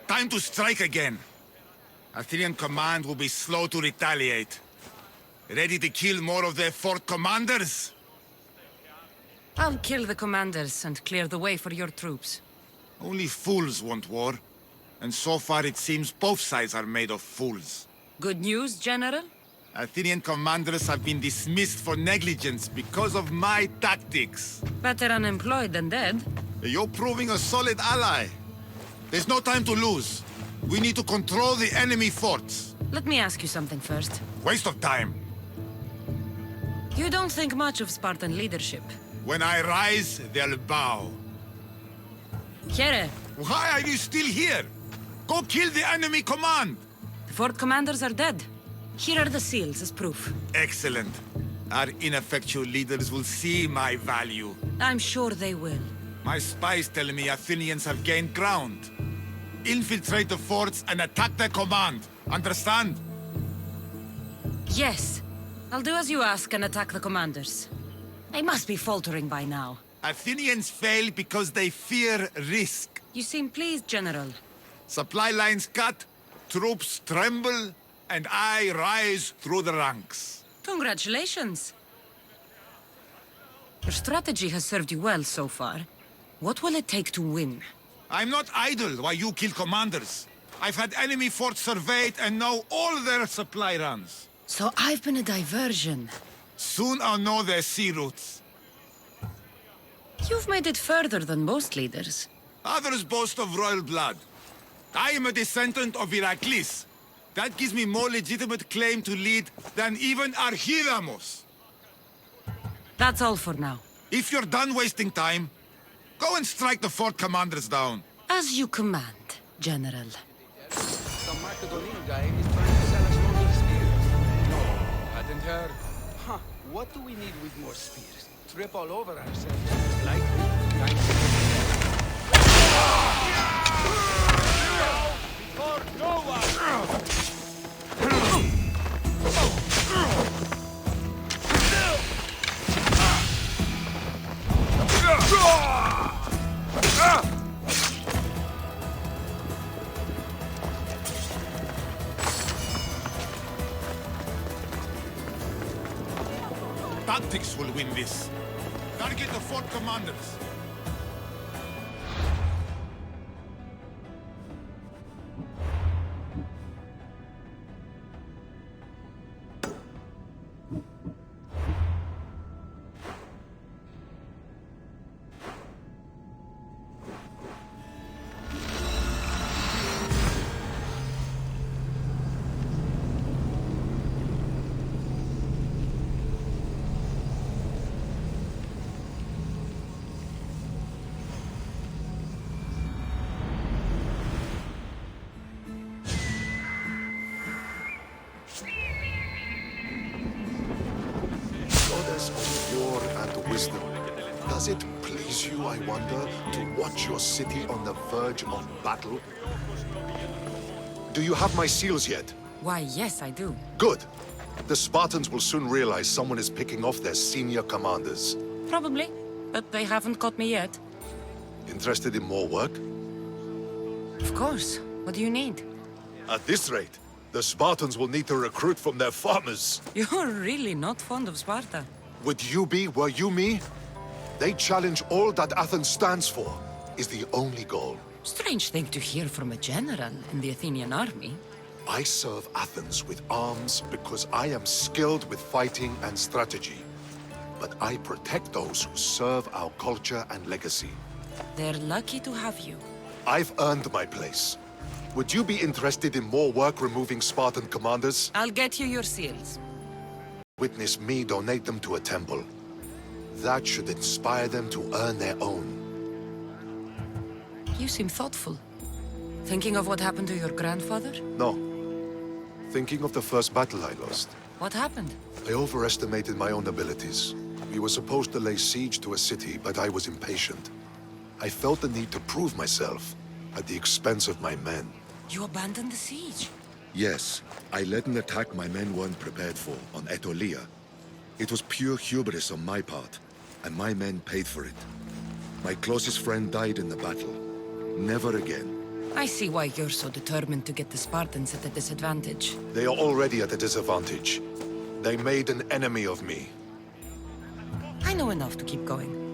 Time to strike again. Athenian command will be slow to retaliate. Ready to kill more of their fort commanders? I'll kill the commanders and clear the way for your troops. Only fools want war. And so far it seems both sides are made of fools. Good news, General? Athenian commanders have been dismissed for negligence because of my tactics. Better unemployed than dead. You're proving a solid ally. There's no time to lose. We need to control the enemy forts. Let me ask you something first. Waste of time. You don't think much of Spartan leadership. When I rise, they'll bow. Here. Why are you still here? Go kill the enemy command! The fort commanders are dead. Here are the seals as proof. Excellent. Our ineffectual leaders will see my value. I'm sure they will. My spies tell me Athenians have gained ground. Infiltrate the forts and attack their command. Understand? Yes. I'll do as you ask and attack the commanders. They must be faltering by now. Athenians fail because they fear risk. You seem pleased, General. Supply lines cut, troops tremble, and I rise through the ranks. Congratulations. Your strategy has served you well so far. What will it take to win? I'm not idle while you kill commanders. I've had enemy forts surveyed and know all their supply runs. So I've been a diversion. Soon I'll know their sea routes. You've made it further than most leaders. Others boast of royal blood. I am a descendant of Heracles. That gives me more legitimate claim to lead than even Archidamos. That's all for now. If you're done wasting time, go and strike the fort commanders down. As you command, General. Some Macedonian guy is trying to sell us more spears. No, hadn't heard. Huh, what do we need with more spears? Trip all over ourselves. Like before no one! Tactics will win this. Target the fort commanders. Does it please you, I wonder, to watch your city on the verge of battle? Do you have my seals yet? Why, yes, I do. Good. The Spartans will soon realize someone is picking off their senior commanders. Probably, but they haven't caught me yet. Interested in more work? Of course. What do you need? At this rate, the Spartans will need to recruit from their farmers. You're really not fond of Sparta. Would you be, were you me? They challenge all that Athens stands for, is the only goal. Strange thing to hear from a general in the Athenian army. I serve Athens with arms because I am skilled with fighting and strategy. But I protect those who serve our culture and legacy. They're lucky to have you. I've earned my place. Would you be interested in more work removing Spartan commanders? I'll get you your seals. Witness me donate them to a temple. That should inspire them to earn their own. You seem thoughtful. Thinking of what happened to your grandfather? No. Thinking of the first battle I lost. What happened? I overestimated my own abilities. We were supposed to lay siege to a city, but I was impatient. I felt the need to prove myself, at the expense of my men. You abandoned the siege? Yes, I led an attack my men weren't prepared for, on Etolia. It was pure hubris on my part, and my men paid for it. My closest friend died in the battle. Never again. I see why you're so determined to get the Spartans at a disadvantage. They are already at a disadvantage. They made an enemy of me. I know enough to keep going.